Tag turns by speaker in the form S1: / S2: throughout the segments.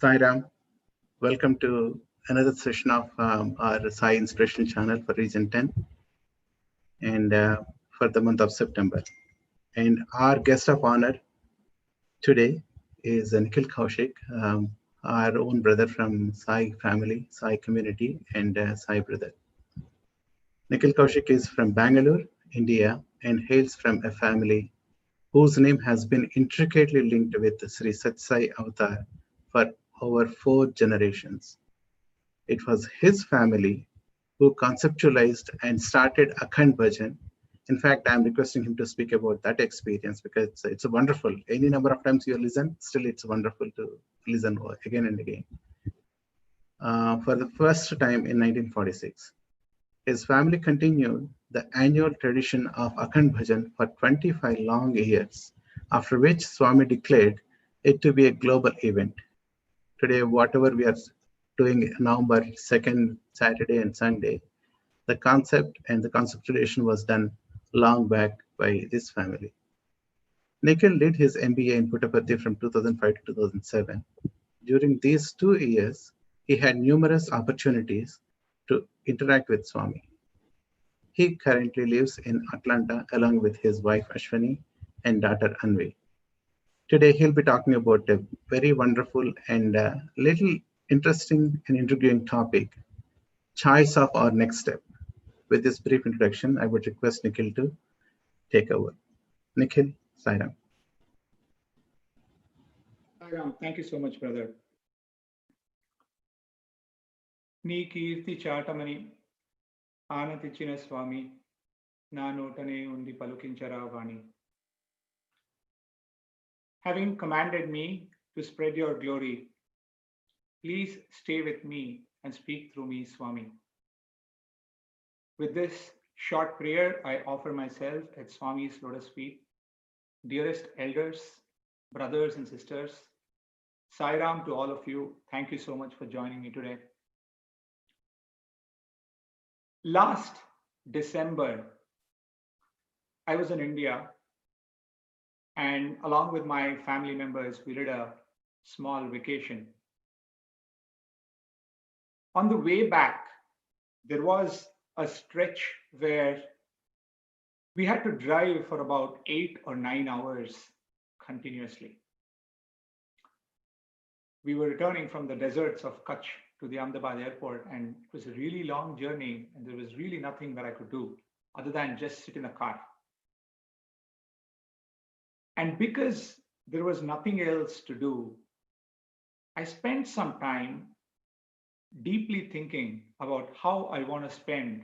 S1: Sai, welcome to another session of our Sai Inspirational channel for Region 10 and for the month of September. And our guest of honor today is Nikhil Kaushik, our own brother from Sai family, Sai community, and Sai brother. Nikhil Kaushik is from Bangalore, India, and hails from a family whose name has been intricately linked with Sri Sathya Sai Avatar for over 4 generations. It was his family who conceptualized and started Akhand Bhajan. In fact, I'm requesting him to speak about that experience because it's wonderful. Any number of times you listen, still it's wonderful to listen again and again. For the first time in 1946, his family continued the annual tradition of Akhand Bhajan for 25 long years, after which Swami declared it to be a global event. Today, whatever we are doing November 2nd, Saturday and Sunday, the concept and the conceptualization was done long back by this family. Nikhil did his MBA in Puttaparthi from 2005 to 2007. During these 2 years, he had numerous opportunities to interact with Swami. He currently lives in Atlanta along with his wife Ashwani and daughter Anvi. Today, he'll be talking about a very wonderful and little interesting and intriguing topic, choice of our next step. With this brief introduction, I would request Nikhil to take over. Nikhil, Sairam.
S2: Sairam, thank you so much, brother. Ni kirti chatamani anatichina Swami na notane undi palukinchara vani. Having commanded me to spread your glory, please stay with me and speak through me, Swami. With this short prayer, I offer myself at Swami's lotus feet. Dearest elders, brothers and sisters, Sairam to all of you. Thank you so much for joining me today. Last December, I was in India, and along with my family members, we did a small vacation. On the way back, there was a stretch where we had to drive for about 8 or 9 hours continuously. We were returning from the deserts of Kutch to the Ahmedabad airport, and it was a really long journey, and there was really nothing that I could do other than just sit in the car. And because there was nothing else to do, I spent some time deeply thinking about how I want to spend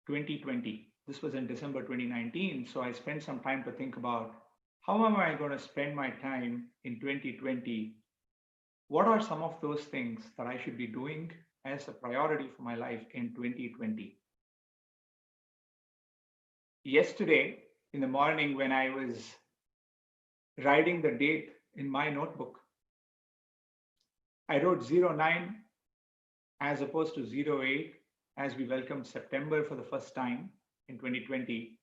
S2: 2020. This was in December 2019. So I spent some time to think about how am I going to spend my time in 2020? What are some of those things that I should be doing as a priority for my life in 2020? Yesterday in the morning, when I was writing the date in my notebook, I wrote 09 as opposed to 08 as we welcomed September for the first time in 2020.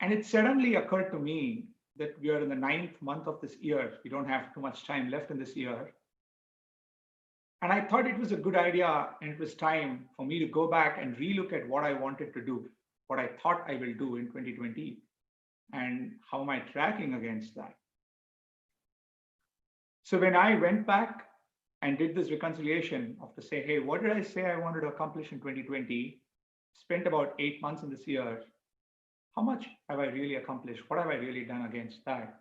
S2: And it suddenly occurred to me that we are in the 9th month of this year. We don't have too much time left in this year. And I thought it was a good idea, and it was time for me to go back and relook at what I wanted to do, what I thought I will do in 2020. And how am I tracking against that? So when I went back and did this reconciliation of to say, hey, what did I say I wanted to accomplish in 2020? Spent about 8 months in this year. How much have I really accomplished? What have I really done against that?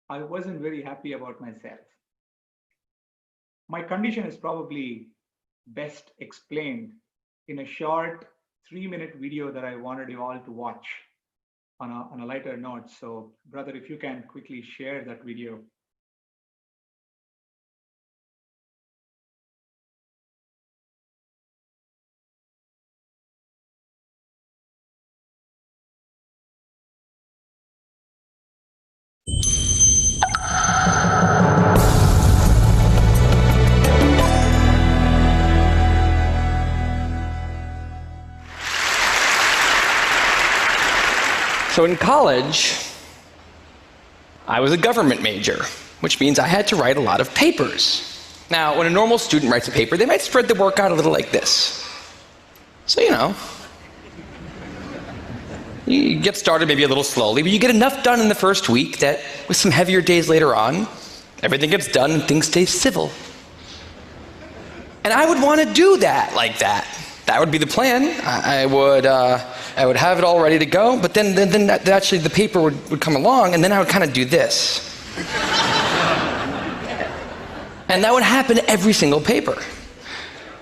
S2: I wasn't very happy about myself. My condition is probably best explained in a short 3-minute video that I wanted you all to watch on a lighter note. So brother, if you can quickly share that video.
S3: So in college, I was a government major. which means I had to write a lot of papers. Now, when a normal student writes a paper, they might spread the work out a little like this. So, you get started maybe a little slowly, but you get enough done in the first week that with some heavier days later on, everything gets done and things stay civil. And I would want to do that like that. That would be the plan. I would have it all ready to go, but then actually the paper would come along, and then I would kind of do this. And that would happen every single paper.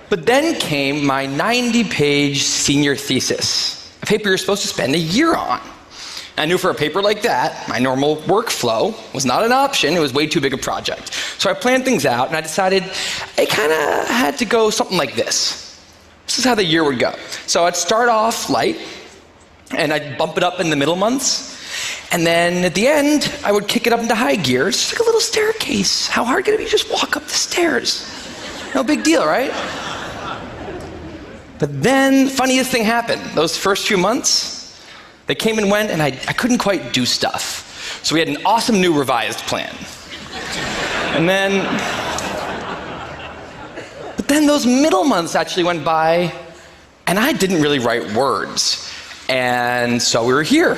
S3: But then came my 90-page senior thesis, a paper you're supposed to spend a year on. I knew for a paper like that, my normal workflow was not an option. It was way too big a project. So I planned things out, and I decided I kind of had to go something like this. This is how the year would go. So I'd start off light, and I'd bump it up in the middle months. And then at the end, I would kick it up into high gear. It's like a little staircase. How hard could it be to just walk up the stairs? No big deal, right? But then, funniest thing happened. Those first few months, they came and went, and I couldn't quite do stuff. So we had an awesome new revised plan. But then those middle months actually went by, and I didn't really write words. And so we were here.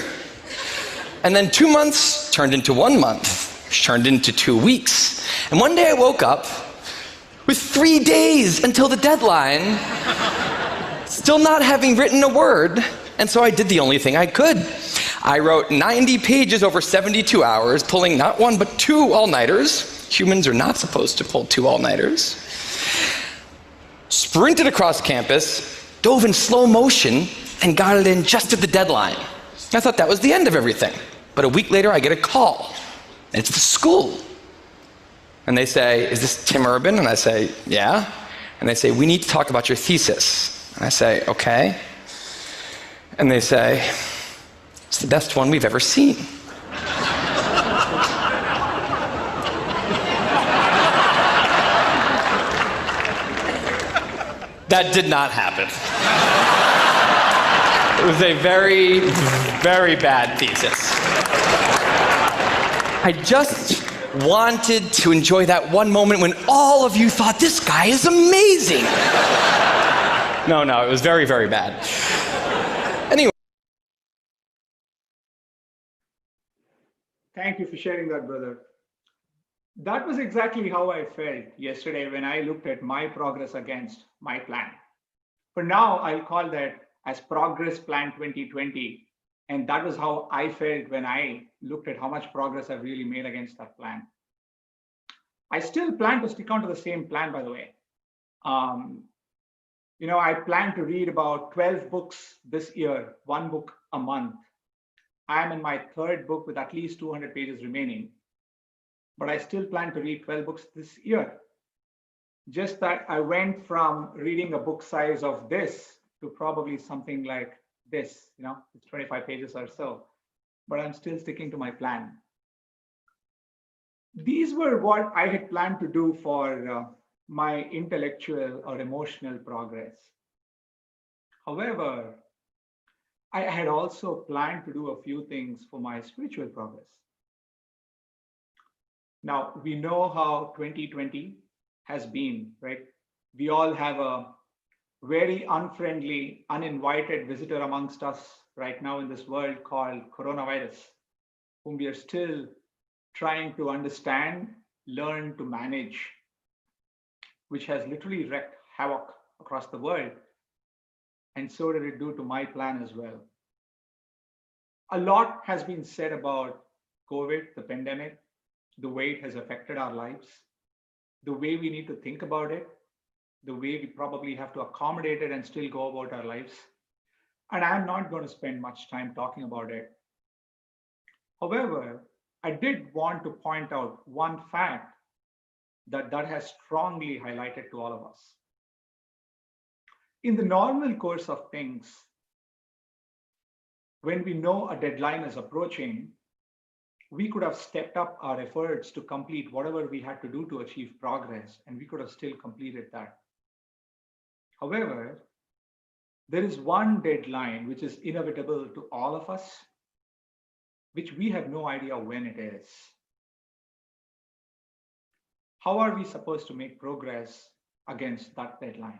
S3: And then 2 months turned into 1 month, which turned into 2 weeks. And one day I woke up with 3 days until the deadline, still not having written a word. And so I did the only thing I could. I wrote 90 pages over 72 hours, pulling not 1 but 2 all-nighters. Humans are not supposed to pull 2 all-nighters. Sprinted across campus, dove in slow motion, and got it in just at the deadline. I thought that was the end of everything. But a week later, I get a call. And it's the school. And they say, "Is this Tim Urban?" And I say, "Yeah." And they say, "We need to talk about your thesis." And I say, "Okay." And they say, "It's the best one we've ever seen." That did not happen. It was a very, very bad thesis. I just wanted to enjoy that one moment when all of you thought, "This guy is amazing." No, it was very, very bad. Anyway.
S2: Thank you for sharing that, brother. That was exactly how I felt yesterday when I looked at my progress against my plan. For now, I'll call that as Progress Plan 2020. And that was how I felt when I looked at how much progress I've really made against that plan. I still plan to stick on to the same plan, by the way. I plan to read about 12 books this year, 1 book a month. I'm in my 3rd book with at least 200 pages remaining. But I still plan to read 12 books this year. Just that I went from reading a book size of this to probably something like this, it's 25 pages or so. But I'm still sticking to my plan. These were what I had planned to do for my intellectual or emotional progress. However, I had also planned to do a few things for my spiritual progress. Now, we know how 2020 has been, right? We all have a very unfriendly, uninvited visitor amongst us right now in this world called coronavirus, whom we are still trying to understand, learn to manage, which has literally wreaked havoc across the world. And so did it do to my plan as well. A lot has been said about COVID, the pandemic, the way it has affected our lives, the way we need to think about it, the way we probably have to accommodate it and still go about our lives. And I'm not going to spend much time talking about it. However, I did want to point out one fact that has strongly highlighted to all of us. In the normal course of things, when we know a deadline is approaching, we could have stepped up our efforts to complete whatever we had to do to achieve progress, and we could have still completed that. However, there is one deadline which is inevitable to all of us, which we have no idea when it is. how are we supposed to make progress against that deadline?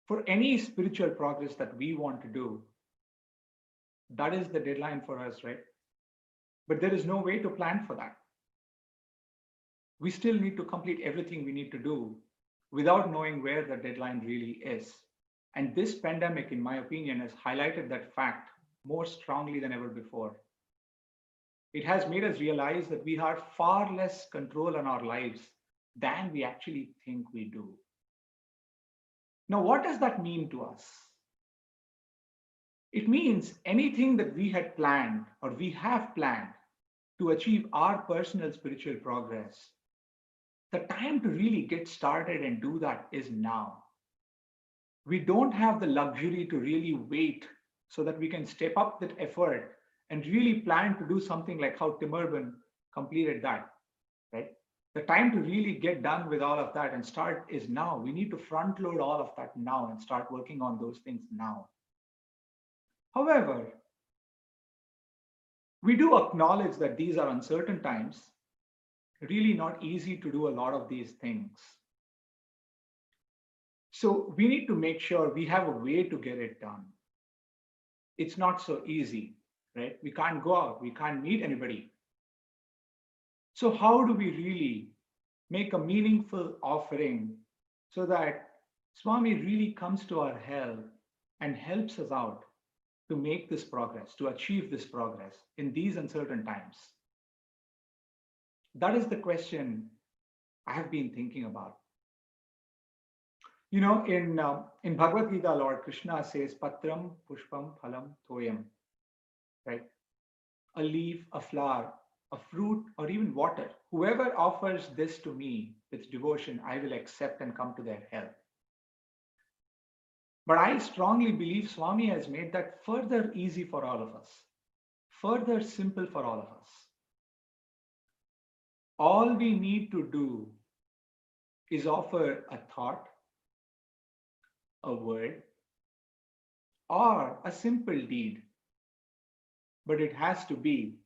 S2: For any spiritual progress that we want to do, that is the deadline for us, right? But there is no way to plan for that. We still need to complete everything we need to do without knowing where the deadline really is. And this pandemic, in my opinion, has highlighted that fact more strongly than ever before. It has made us realize that we have far less control on our lives than we actually think we do. Now, what does that mean to us? It means anything that we had planned or we have planned to achieve our personal spiritual progress, the time to really get started and do that is now. We don't have the luxury to really wait so that we can step up that effort and really plan to do something like how Tim Urban completed that, right? The time to really get done with all of that and start is now. We need to front load all of that now and start working on those things now. However, we do acknowledge that these are uncertain times, really not easy to do a lot of these things. So we need to make sure we have a way to get it done. It's not so easy, right? We can't go out, we can't meet anybody. So how do we really make a meaningful offering so that Swami really comes to our help and helps us out to make this progress, to achieve this progress in these uncertain times? That is the question I have been thinking about. You know, in Bhagavad Gita, Lord Krishna says, Patram, Pushpam, Phalam, Thoyam, right? A leaf, a flower, a fruit, or even water. Whoever offers this to me with devotion, I will accept and come to their help. But I strongly believe Swami has made that further easy for all of us, further simple for all of us. All we need to do is offer a thought, a word, or a simple deed. But it has to be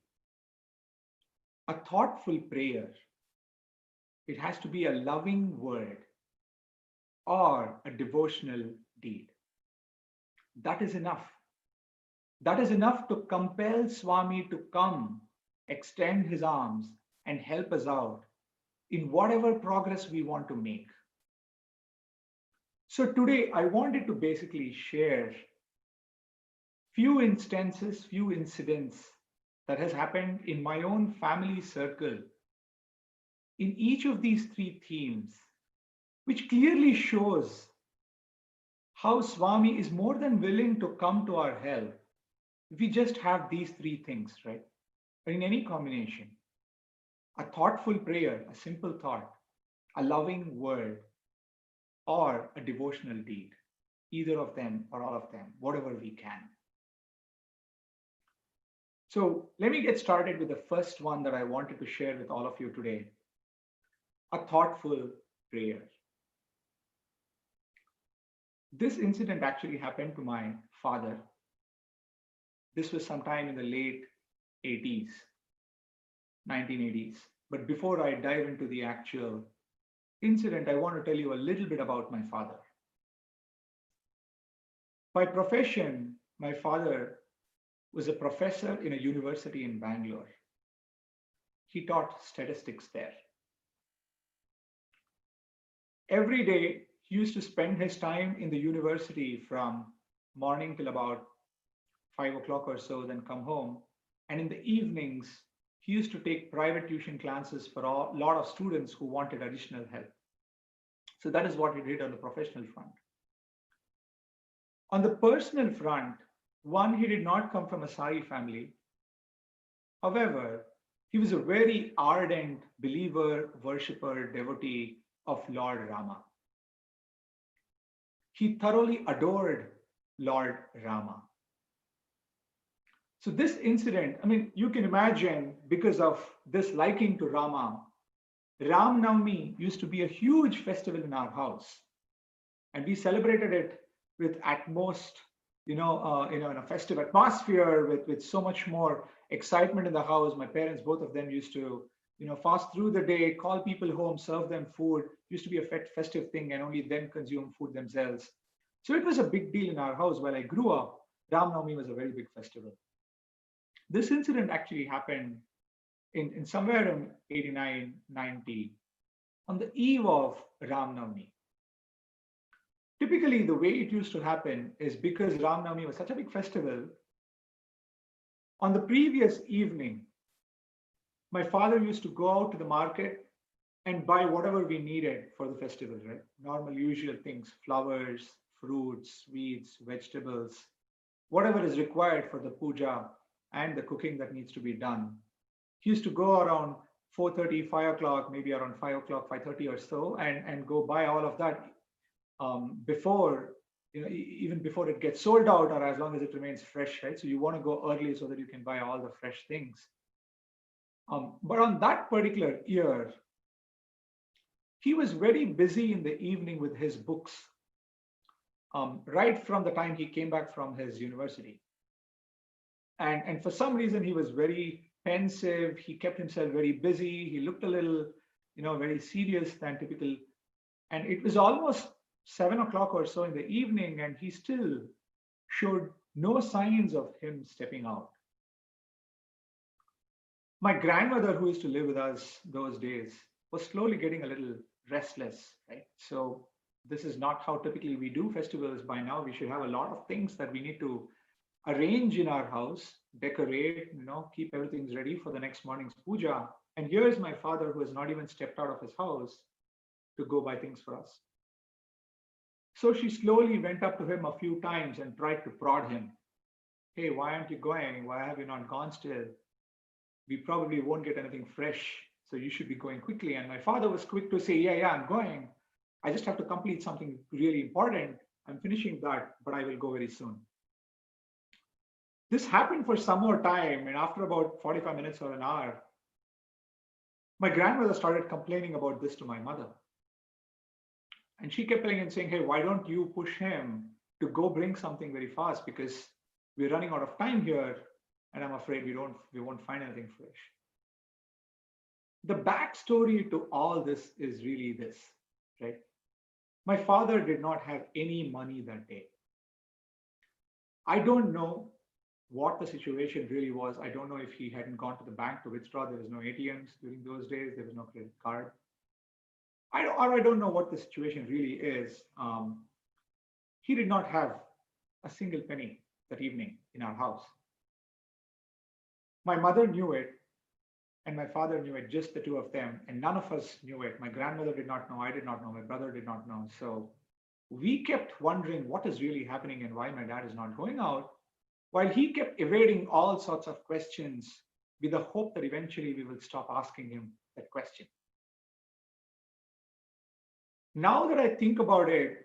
S2: a thoughtful prayer. It has to be a loving word or a devotional deed. That is enough. That is enough to compel Swami to come, extend his arms, and help us out in whatever progress we want to make. So today I wanted to basically share few instances, few incidents that has happened in my own family circle in each of these three themes, which clearly shows how Swami is more than willing to come to our help if we just have these three things, right? Or in any combination. A thoughtful prayer, a simple thought, a loving word, or a devotional deed. Either of them or all of them, whatever we can. So let me get started with the first one that I wanted to share with all of you today. A thoughtful prayer. This incident actually happened to my father. This was sometime in the late 80s, 1980s. But before I dive into the actual incident, I want to tell you a little bit about my father. By profession, my father was a professor in a university in Bangalore. He taught statistics there. Every day, he used to spend his time in the university from morning till about 5 o'clock or so, then come home. And in the evenings, he used to take private tuition classes for a lot of students who wanted additional help. So that is what he did on the professional front. On the personal front, one, he did not come from a Sai family. However, he was a very ardent believer, worshipper, devotee of Lord Rama. He thoroughly adored Lord Rama. So this incident, I mean, you can imagine, because of this liking to Rama, Ram Navami used to be a huge festival in our house. And we celebrated it with utmost, in a festive atmosphere with so much more excitement in the house. My parents, both of them, used to fast through the day, call people home, serve them food. Used to be a festive thing, and only then consume food themselves. So it was a big deal in our house. While I grew up, Ram Navami was a very big festival. This incident actually happened in somewhere in 89, 90, on the eve of Ram Navami. Typically, the way it used to happen is because Ram Navami was such a big festival, on the previous evening, my father used to go out to the market and buy whatever we needed for the festival, right? Normal, usual things, flowers, fruits, sweets, vegetables, whatever is required for the puja and the cooking that needs to be done. He used to go around 4:30, 5 o'clock, maybe around 5 o'clock, 5:30 or so, and go buy all of that before, even before it gets sold out, or as long as it remains fresh, right? So you want to go early so that you can buy all the fresh things. But on that particular year, he was very busy in the evening with his books, right from the time he came back from his university. And for some reason, he was very pensive. He kept himself very busy. He looked a little, very serious than typical. And it was almost 7 o'clock or so in the evening, and he still showed no signs of him stepping out. My grandmother, who used to live with us those days, was slowly getting a little restless, right? So this is not how typically we do festivals. By now, we should have a lot of things that we need to arrange in our house, decorate, keep everything ready for the next morning's puja. And here is my father, who has not even stepped out of his house to go buy things for us. So she slowly went up to him a few times and tried to prod him. Hey, why aren't you going? Why have you not gone still? We probably won't get anything fresh, so you should be going quickly. And my father was quick to say, yeah, I'm going. I just have to complete something really important. I'm finishing that, but I will go very soon. This happened for some more time, and after about 45 minutes or an hour, my grandmother started complaining about this to my mother. And she kept telling and saying, hey, why don't you push him to go bring something very fast, because we're running out of time here, and I'm afraid we won't find anything fresh. The backstory to all this is really this, right? My father did not have any money that day. I don't know what the situation really was. I don't know if he hadn't gone to the bank to withdraw. There was no ATMs during those days. There was no credit card. I don't know what the situation really is. He did not have a single penny that evening in our house. My mother knew it, and my father knew it, just the two of them, and none of us knew it. My grandmother did not know, I did not know, my brother did not know. So we kept wondering what is really happening and why my dad is not going out, while he kept evading all sorts of questions with the hope that eventually we will stop asking him that question. Now that I think about it,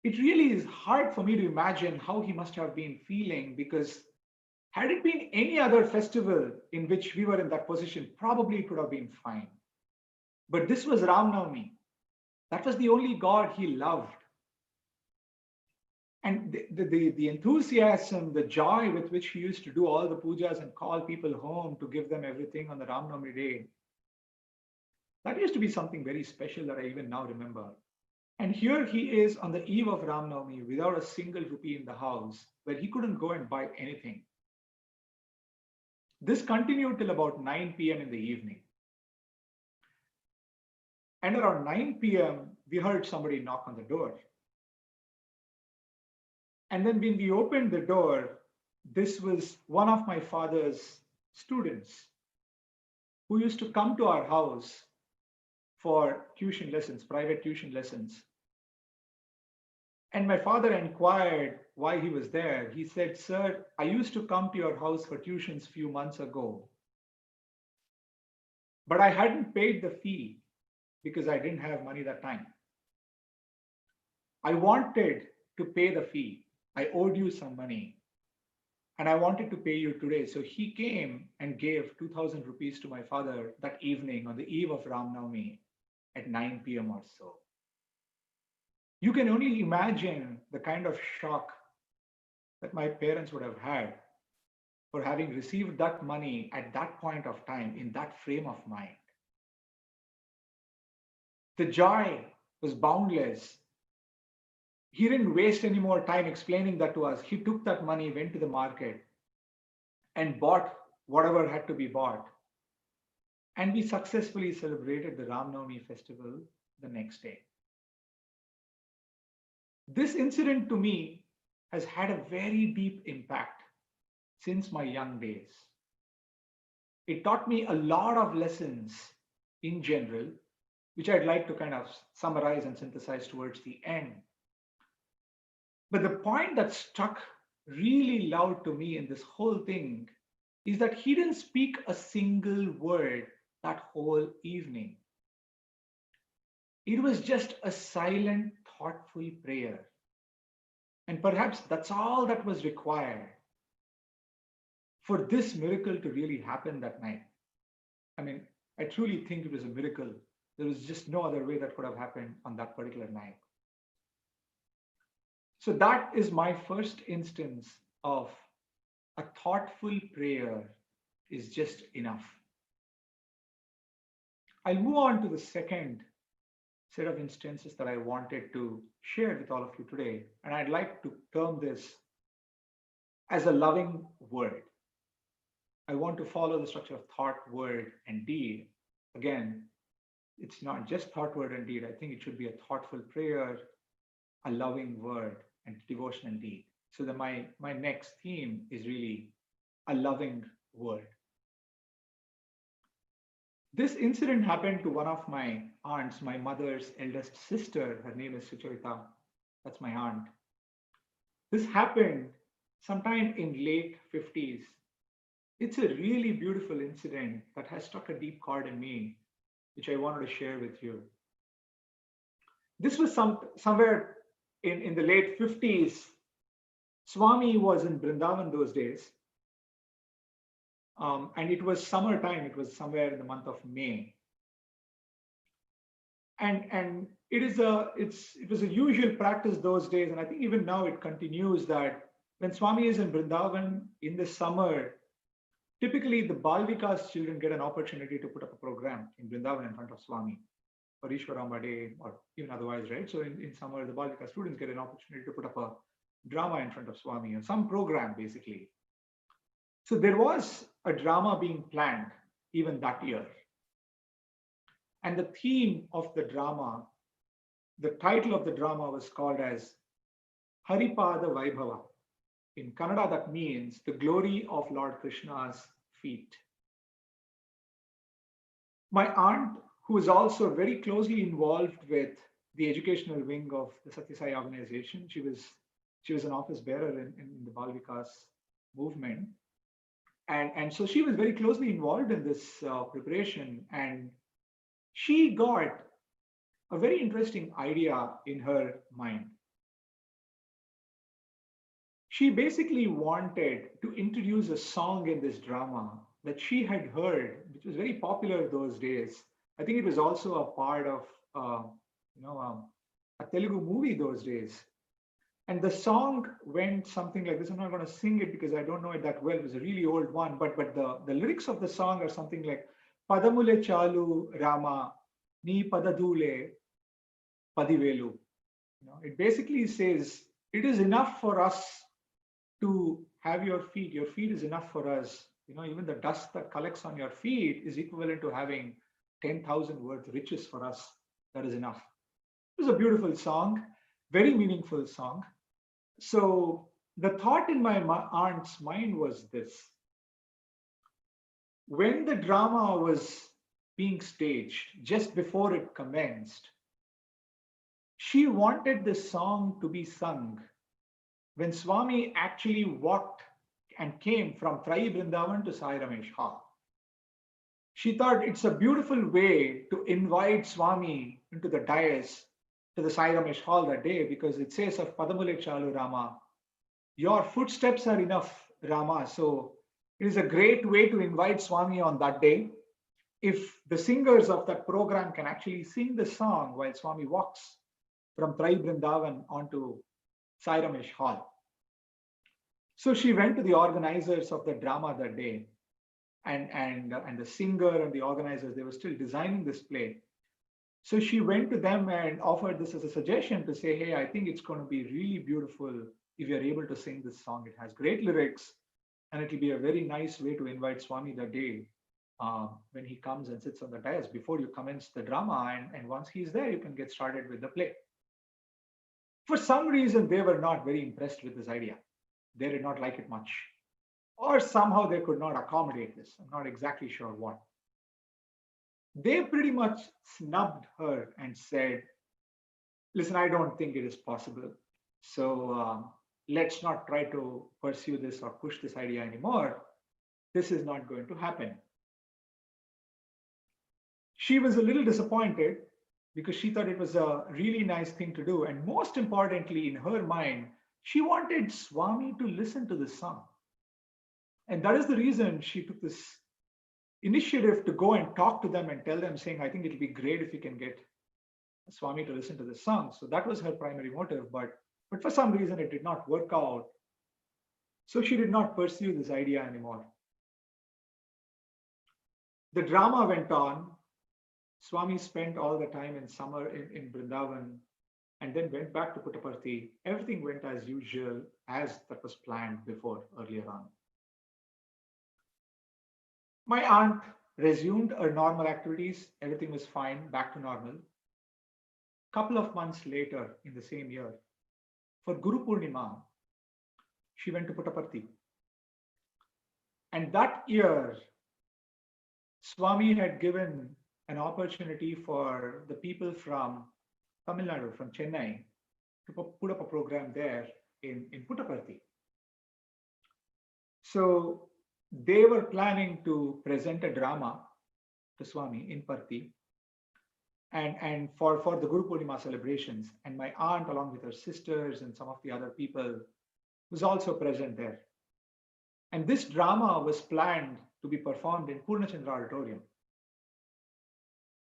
S2: it really is hard for me to imagine how he must have been feeling, because had it been any other festival in which we were in that position, probably it would have been fine. But this was Ram Navami. That was the only God he loved. And the enthusiasm, the joy with which he used to do all the pujas and call people home to give them everything on the Ram Navami day, that used to be something very special that I even now remember. And here he is on the eve of Ram Navami without a single rupee in the house, where he couldn't go and buy anything. This continued till about 9 p.m. in the evening. And around 9 p.m., we heard somebody knock on the door. And then when we opened the door, this was one of my father's students who used to come to our house for tuition lessons, private tuition lessons. And my father inquired why he was there. He said, sir, I used to come to your house for tuitions a few months ago, but I hadn't paid the fee because I didn't have money that time. I wanted to pay the fee. I owed you some money, and I wanted to pay you today. So he came and gave 2,000 rupees to my father that evening on the eve of Ram Navami at 9 p.m. or so. You can only imagine the kind of shock that my parents would have had for having received that money at that point of time in that frame of mind. The joy was boundless. He didn't waste any more time explaining that to us. He took that money, went to the market, and bought whatever had to be bought. And we successfully celebrated the Ram Navami festival the next day. This incident to me has had a very deep impact since my young days. It taught me a lot of lessons in general, which I'd like to kind of summarize and synthesize towards the end. But the point that struck really loud to me in this whole thing is that he didn't speak a single word that whole evening. It was just a silent, thoughtful prayer. And perhaps that's all that was required for this miracle to really happen that night. I mean, I truly think it was a miracle. There was just no other way that could have happened on that particular night. So that is my first instance of a thoughtful prayer is just enough. I'll move on to the second set of instances that I wanted to share with all of you today. And I'd like to term this as a loving word. I want to follow the structure of thought, word, and deed. Again, it's not just thought, word, and deed. I think it should be a thoughtful prayer, a loving word, and devotional deed. So that my next theme is really a loving word. This incident happened to one of my aunts, my mother's eldest sister. Her name is Sucharita. That's my aunt. This happened sometime in late 50s. It's a really beautiful incident that has struck a deep chord in me, which I wanted to share with you. This was somewhere in the late 50s. Swami was in Vrindavan those days. And it was summertime. It was somewhere in the month of May. And it was a usual practice those days. And I think even now it continues that when Swami is in Vrindavan in the summer, typically the Balvikas children get an opportunity to put up a program in Vrindavan in front of Swami for Ishwaramba Day or even otherwise, right? So in summer, the Balvika students get an opportunity to put up a drama in front of Swami or some program basically. So there was a drama being planned even that year. And the theme of the drama, the title of the drama was called as Haripada Vaibhava. In Kannada, that means the glory of Lord Krishna's feet. My aunt, who is also very closely involved with the educational wing of the Satya Sai organization, she was an office bearer in the Balvikas movement. And so she was very closely involved in this preparation, and she got a very interesting idea in her mind. She basically wanted to introduce a song in this drama that she had heard, which was very popular those days. I think it was also a part of a Telugu movie those days. And the song went something like this. I'm not going to sing it because I don't know it that well. It was a really old one, but the lyrics of the song are something like Padamule chalu Rama, ni padadule padivelu. It basically says it is enough for us to have your feet. Your feet is enough for us. Even the dust that collects on your feet is equivalent to having 10,000 worth riches for us. That is enough. It was a beautiful song, very meaningful song. So the thought in my aunt's mind was this. When the drama was being staged, just before it commenced, she wanted the song to be sung when Swami actually walked and came from Trai Vrindavan to Sai Ramesh Hall. She thought it's a beautiful way to invite Swami into the dais to the Sai Ramesh Hall that day, because it says of Padamule Chalu Rama, your footsteps are enough, Rama. So it is a great way to invite Swami on that day. If the singers of that program can actually sing the song while Swami walks from Trai Vrindavan onto Sai Ramesh Hall. So she went to the organizers of the drama that day, and the singer and the organizers, they were still designing this play. So she went to them and offered this as a suggestion to say, hey, I think it's going to be really beautiful if you're able to sing this song. It has great lyrics, and it'll be a very nice way to invite Swami that day when he comes and sits on the dais before you commence the drama. And once he's there, you can get started with the play. For some reason, they were not very impressed with this idea. They did not like it much. Or somehow they could not accommodate this. I'm not exactly sure what. They pretty much snubbed her and said, listen, I don't think it is possible. So let's not try to pursue this or push this idea anymore. This is not going to happen. She was a little disappointed because she thought it was a really nice thing to do. And most importantly, in her mind, she wanted Swami to listen to this song. And that is the reason she took this initiative to go and talk to them and tell them, saying, I think it'll be great if you can get Swami to listen to this song. So that was her primary motive. But for some reason, it did not work out. So she did not pursue this idea anymore. The drama went on. Swami spent all the time in summer in Vrindavan and then went back to Puttaparthi. Everything went as usual, as that was planned before, earlier on. My aunt resumed her normal activities. Everything was fine, back to normal. Couple of months later in the same year, for Guru Purnima, she went to Puttaparthi. And that year, Swami had given an opportunity for the people from Tamil Nadu, from Chennai, to put up a program there in Puttaparthi. So they were planning to present a drama to Swami in Parthi and for the Guru Purnima celebrations. And my aunt, along with her sisters and some of the other people, was also present there. And this drama was planned to be performed in Purnachandra Auditorium.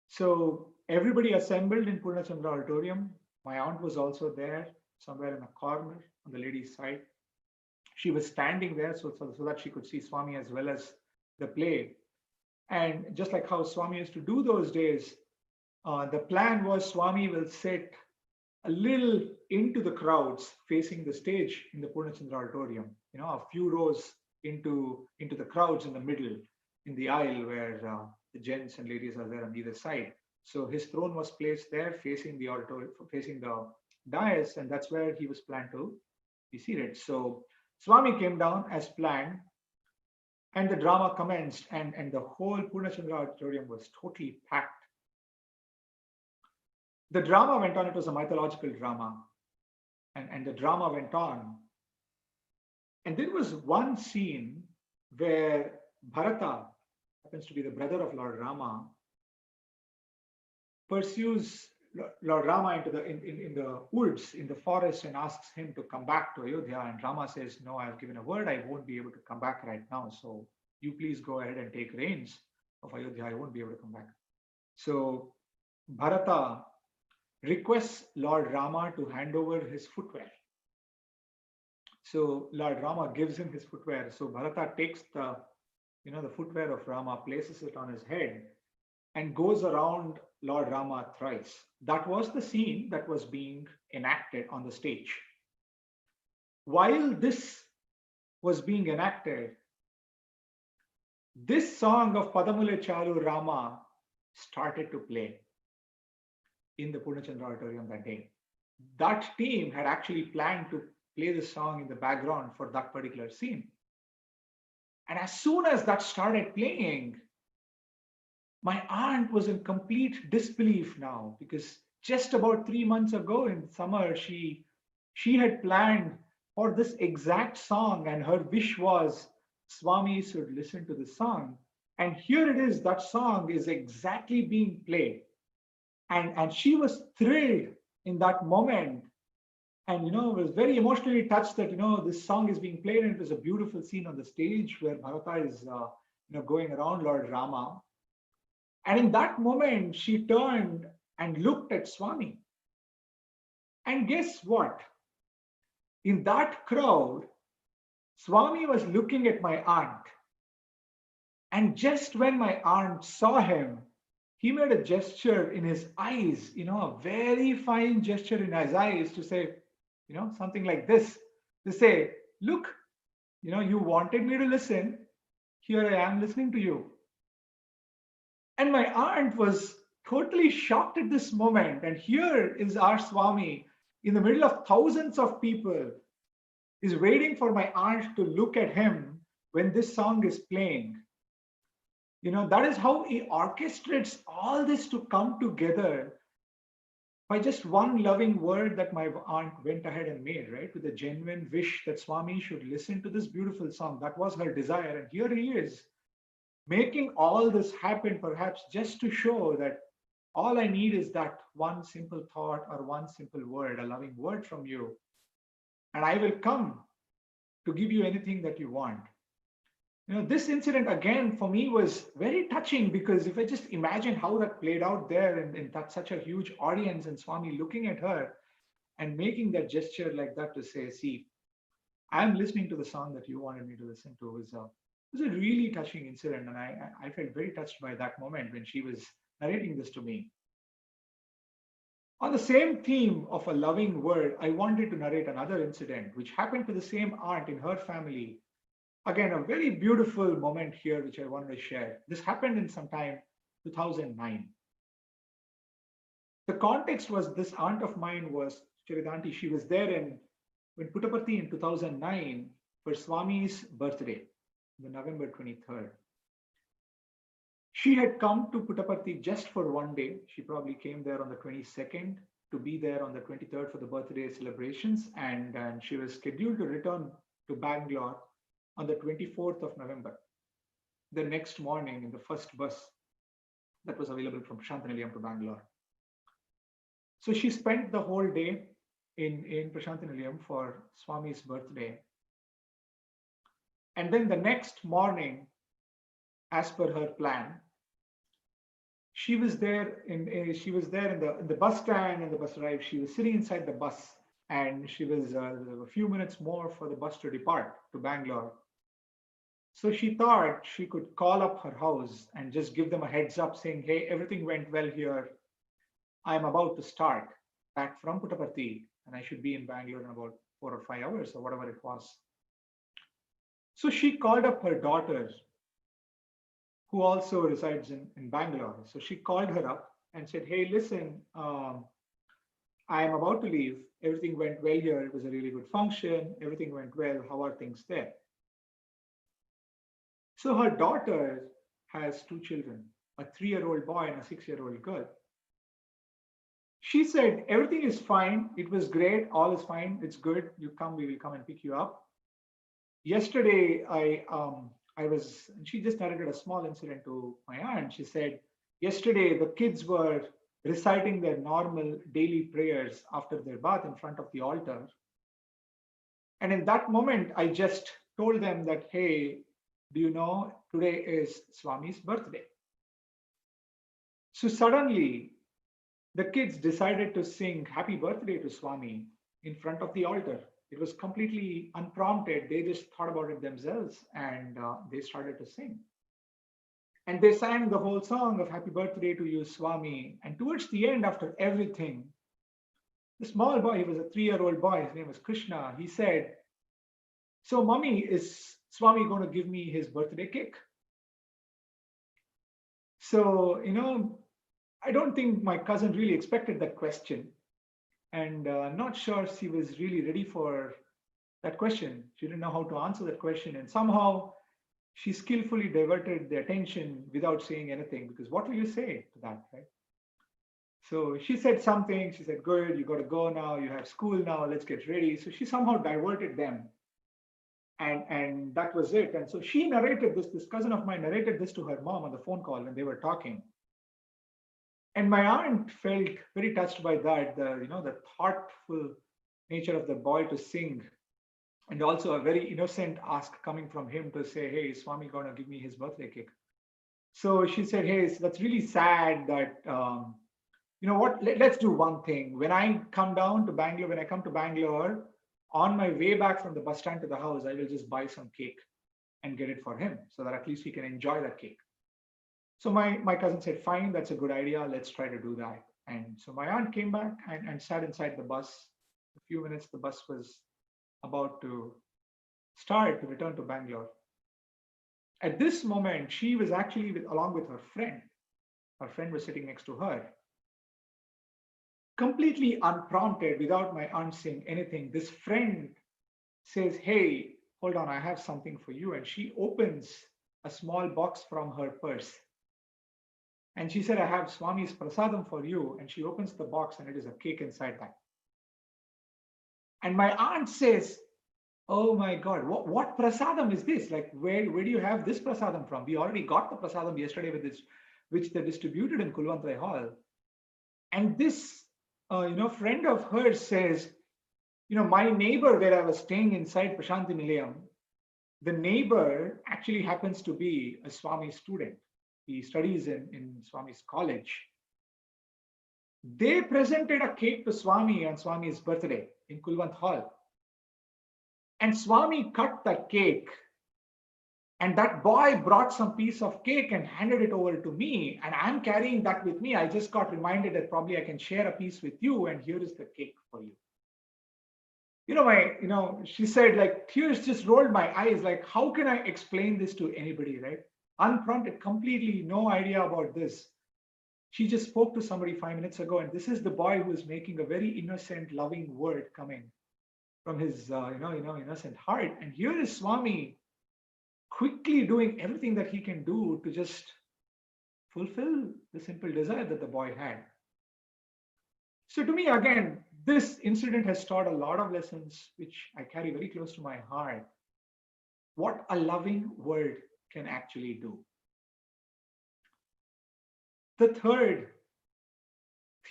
S2: So everybody assembled in Purnachandra Auditorium. My aunt was also there, somewhere in a corner on the ladies' side. She was standing there so that she could see Swami as well as the play. And just like how Swami used to do those days, the plan was Swami will sit a little into the crowds facing the stage in the Purnachandra Auditorium, a few rows into the crowds in the middle, in the aisle where the gents and ladies are there on either side. So his throne was placed there facing the auditorium, facing the dais, and that's where he was planned to be seated. So Swami came down as planned, and the drama commenced, and the whole Purnachandra Auditorium was totally packed. The drama went on. It was a mythological drama, and the drama went on. And there was one scene where Bharata, happens to be the brother of Lord Rama, pursues Lord Rama into in the woods, in the forest, and asks him to come back to Ayodhya. And Rama says, no, I've given a word. I won't be able to come back right now. So you please go ahead and take reins of Ayodhya. I won't be able to come back. So Bharata requests Lord Rama to hand over his footwear. So Lord Rama gives him his footwear. So Bharata takes the footwear of Rama, places it on his head, and goes around Lord Rama thrice. That was the scene that was being enacted on the stage. While this was being enacted, this song of Padamule Chalu Rama started to play in the Purnachandra Auditorium that day. That team had actually planned to play this song in the background for that particular scene. And as soon as that started playing, my aunt was in complete disbelief now, because just about 3 months ago in summer, she had planned for this exact song, and her wish was Swami should listen to the song. And here it is, that song is exactly being played. And she was thrilled in that moment, and was very emotionally touched that this song is being played, and it was a beautiful scene on the stage where Bharata is going around Lord Rama. And in that moment, she turned and looked at Swami. And guess what? In that crowd, Swami was looking at my aunt. And just when my aunt saw him, he made a gesture in his eyes, a very fine gesture in his eyes to say, something like this, to say, look, you wanted me to listen. Here I am listening to you. And my aunt was totally shocked at this moment. And here is our Swami in the middle of thousands of people, is waiting for my aunt to look at him when this song is playing. That is how he orchestrates all this to come together by just one loving word that my aunt went ahead and made, right? With a genuine wish that Swami should listen to this beautiful song. That was her desire. And here he is making all this happen, perhaps just to show that all I need is that one simple thought or one simple word, a loving word from you. And I will come to give you anything that you want. This incident again for me was very touching, because if I just imagine how that played out there in that such a huge audience, and Swami looking at her and making that gesture like that to say, see, I'm listening to the song that you wanted me to listen to, was a really touching incident. And I felt very touched by that moment when she was narrating this to me. On the same theme of a loving word, I wanted to narrate another incident which happened to the same aunt in her family. Again, a very beautiful moment here, which I wanted to share. This happened in sometime 2009. The context was, this aunt of mine was Charidanti. She was there in Puttaparthi in 2009 for Swami's birthday, the November 23rd. She had come to Puttaparthi just for one day. She probably came there on the 22nd to be there on the 23rd for the birthday celebrations. And she was scheduled to return to Bangalore on the 24th of November, the next morning, in the first bus that was available from Prashantanilayam to Bangalore. So she spent the whole day in Prashantanilayam for Swami's birthday. And then the next morning, as per her plan, she was there in the bus stand, and the bus arrived. She was sitting inside the bus, and she was there were a few minutes more for the bus to depart to Bangalore. So she thought she could call up her house and just give them a heads up saying, hey, everything went well here. I'm about to start back from Puttaparthi, and I should be in Bangalore in about 4 or 5 hours or whatever it was. So she called up her daughter, who also resides in Bangalore. So she called her up and said, hey, listen, I am about to leave. Everything went well here. It was a really good function. Everything went well. How are things there? So her daughter has 2 children, a 3-year-old boy and a 6-year-old girl. She said, everything is fine. It was great. All is fine. It's good. You come, we will come and pick you up. Yesterday, she just narrated a small incident to my aunt. She said, yesterday, the kids were reciting their normal daily prayers after their bath in front of the altar. And in that moment, I just told them that, hey, do you know today is Swami's birthday? So suddenly, the kids decided to sing happy birthday to Swami in front of the altar. It was completely unprompted. They just thought about it themselves, and they started to sing. And they sang the whole song of happy birthday to you, Swami. And towards the end, after everything, the small boy, he was a 3-year-old boy, his name was Krishna, he said, so mommy, is Swami going to give me his birthday cake? So, I don't think my cousin really expected that question. And not sure she was really ready for that question. She didn't know how to answer that question. And somehow she skillfully diverted the attention without saying anything, because what will you say to that, right? So she said something. She said, good, you got to go now. You have school now. Let's get ready. So she somehow diverted them. And that was it. And so she narrated this cousin of mine narrated this to her mom on the phone call when they were talking. And my aunt felt very touched by that, the thoughtful nature of the boy to sing, and also a very innocent ask coming from him to say, hey, is Swami going to give me his birthday cake? So she said, hey, that's really sad that, let's do one thing. When I come to Bangalore, on my way back from the bus stand to the house, I will just buy some cake and get it for him so that at least he can enjoy that cake. So my cousin said, fine, that's a good idea. Let's try to do that. And so my aunt came back and sat inside the bus. A few minutes, the bus was about to start to return to Bangalore. At this moment, she was actually along with her friend. Her friend was sitting next to her. Completely unprompted, without my aunt saying anything, this friend says, hey, hold on, I have something for you. And she opens a small box from her purse. And she said, I have Swami's prasadam for you. And she opens the box and it is a cake inside that. And my aunt says, oh my God, what prasadam is this? Like, where do you have this prasadam from? We already got the prasadam yesterday with this, which they distributed in Kulwantrai Hall. And this, friend of hers says, my neighbor where I was staying inside Prashanti Nilayam, the neighbor actually happens to be a Swami student. He studies in Swami's college. They presented a cake to Swami on Swami's birthday in Kulwant Hall. And Swami cut the cake. And that boy brought some piece of cake and handed it over to me. And I'm carrying that with me. I just got reminded that probably I can share a piece with you. And here is the cake for you. She said, like, tears just rolled my eyes. Like, how can I explain this to anybody, right? Unprompted, completely no idea about this. She just spoke to somebody 5 minutes ago. And this is the boy who is making a very innocent, loving word coming from his, innocent heart. And here is Swami quickly doing everything that he can do to just fulfill the simple desire that the boy had. So to me, again, this incident has taught a lot of lessons, which I carry very close to my heart. What a loving word can actually do. The third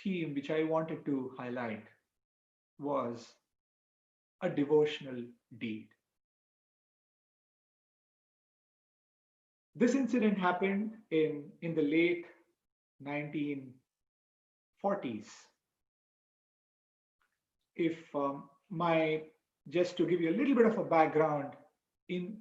S2: theme which I wanted to highlight was a devotional deed. This incident happened in the late 1940s. Just to give you a little bit of a background,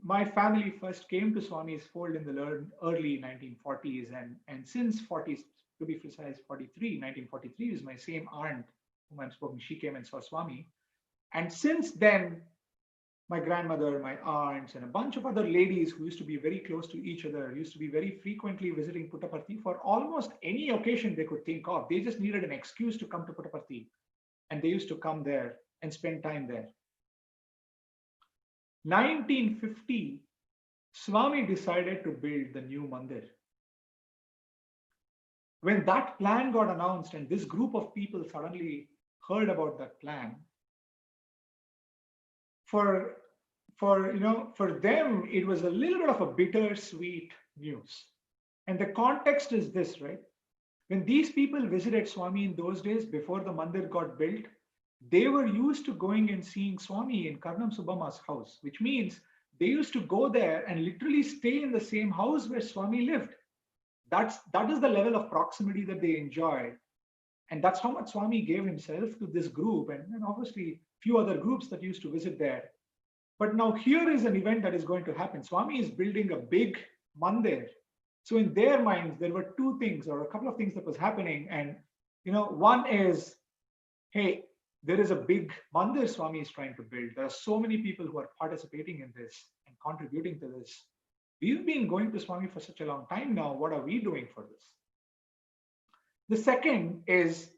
S2: my family first came to Swami's fold in the early 1940s, and since 40s, to be precise, 1943 is my same aunt whom I'm speaking. She came and saw Swami, and since then, my grandmother, my aunts, and a bunch of other ladies who used to be very close to each other used to be very frequently visiting Puttaparthi for almost any occasion they could think of. They just needed an excuse to come to Puttaparthi, and they used to come there and spend time there. 1950, Swami decided to build the new mandir. When that plan got announced and this group of people suddenly heard about that plan, for them, it was a little bit of a bittersweet news. And the context is this, right? When these people visited Swami in those days, before the mandir got built, they were used to going and seeing Swami in Karnam Subbamma's house, which means they used to go there and literally stay in the same house where Swami lived. That is the level of proximity that they enjoyed. And that's how much Swami gave himself to this group, and obviously few other groups that used to visit there. But now here is an event that is going to happen. Swami is building a big mandir. So in their minds, there were two things or a couple of things that was happening. And, one is, hey, there is a big mandir Swami is trying to build. There are so many people who are participating in this and contributing to this. We've been going to Swami for such a long time now. What are we doing for this? The second is,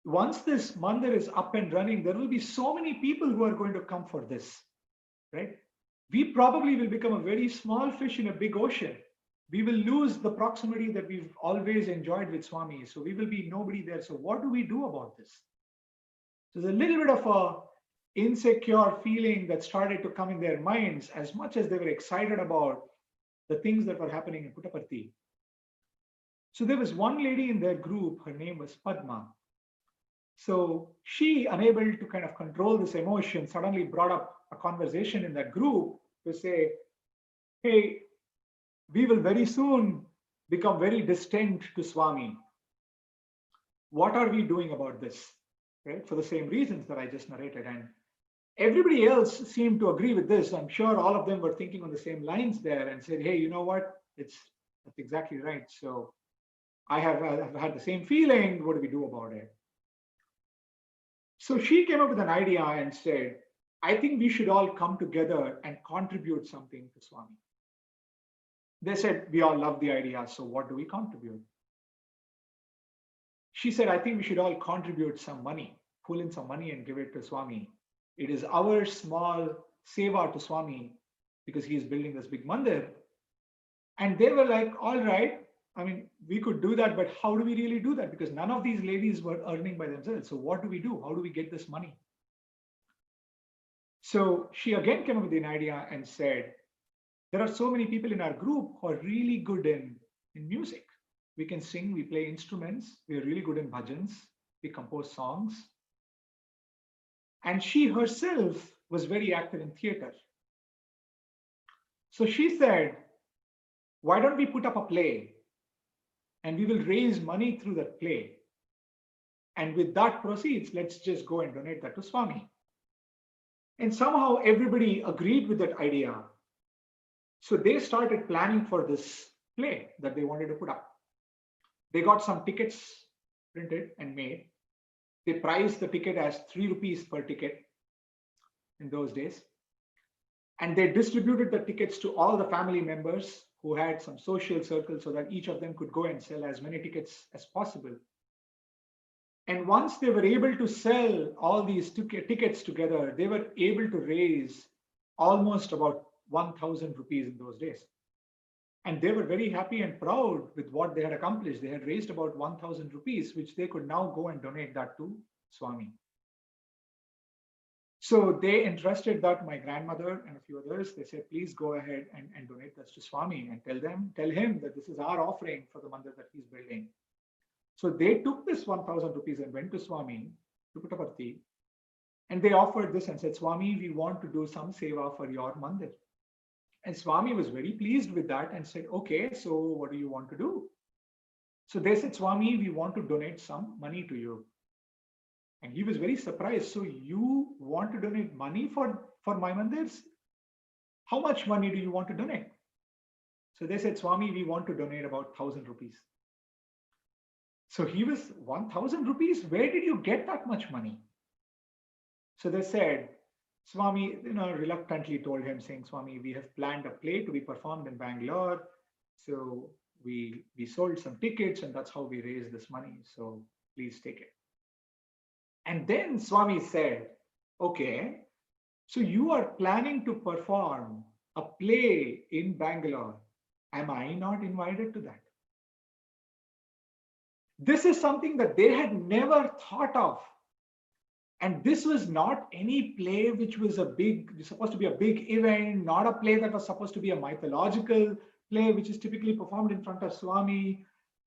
S2: once this mandir is up and running, there will be so many people who are going to come for this, right? We probably will become a very small fish in a big ocean. We will lose the proximity that we've always enjoyed with Swami. So we will be nobody there. So what do we do about this? So there's a little bit of a insecure feeling that started to come in their minds, as much as they were excited about the things that were happening in Puttaparthi. So there was one lady in their group, her name was Padma. So she, unable to kind of control this emotion, suddenly brought up a conversation in that group to say, hey, we will very soon become very distant to Swami. What are we doing about this? Right? For the same reasons that I just narrated. And Everybody else seemed to agree with this. I'm sure all of them were thinking on the same lines there and said, hey, you know what? That's exactly right. So I've had the same feeling. What do we do about it? So she came up with an idea and said, I think we should all come together and contribute something to Swami. They said, we all love the idea. So what do we contribute? She said, I think we should all contribute some money, pull in some money and give it to Swami. It is our small seva to Swami because he is building this big mandir. And they were like, all right, I mean, we could do that, but how do we really do that? Because none of these ladies were earning by themselves. So what do we do? How do we get this money? So she again came up with an idea and said, there are so many people in our group who are really good in music. We can sing, we play instruments, we're really good in bhajans, we compose songs. And she herself was very active in theater. So she said, why don't we put up a play and we will raise money through that play. And with that proceeds, let's just go and donate that to Swami. And somehow everybody agreed with that idea. So they started planning for this play that they wanted to put up. They got some tickets printed and made. They priced the ticket as 3 rupees per ticket in those days. And they distributed the tickets to all the family members who had some social circles so that each of them could go and sell as many tickets as possible. And once they were able to sell all these tickets together, they were able to raise almost about 1,000 rupees in those days. And they were very happy and proud with what they had accomplished. They had raised about 1,000 rupees, which they could now go and donate that to Swami. So they entrusted that to my grandmother and a few others. They said, please go ahead and donate this to Swami and tell him that this is our offering for the mandir that he's building. So they took this 1,000 rupees and went to Swami, to Puttaparthi, and they offered this and said, Swami, we want to do some seva for your mandir. And Swami was very pleased with that and said, okay, so what do you want to do? So they said, Swami, we want to donate some money to you. And he was very surprised. So you want to donate money for my mandirs? How much money do you want to donate? So they said, Swami, we want to donate about 1,000 rupees. So he was 1,000 rupees. Where did you get that much money? So they said, Swami, reluctantly told him, saying, Swami, we have planned a play to be performed in Bangalore. So we sold some tickets and that's how we raised this money. So please take it. And then Swami said, okay, so you are planning to perform a play in Bangalore. Am I not invited to that? This is something that they had never thought of. And this was not any play which was supposed to be a big event, not a play that was supposed to be a mythological play, which is typically performed in front of Swami.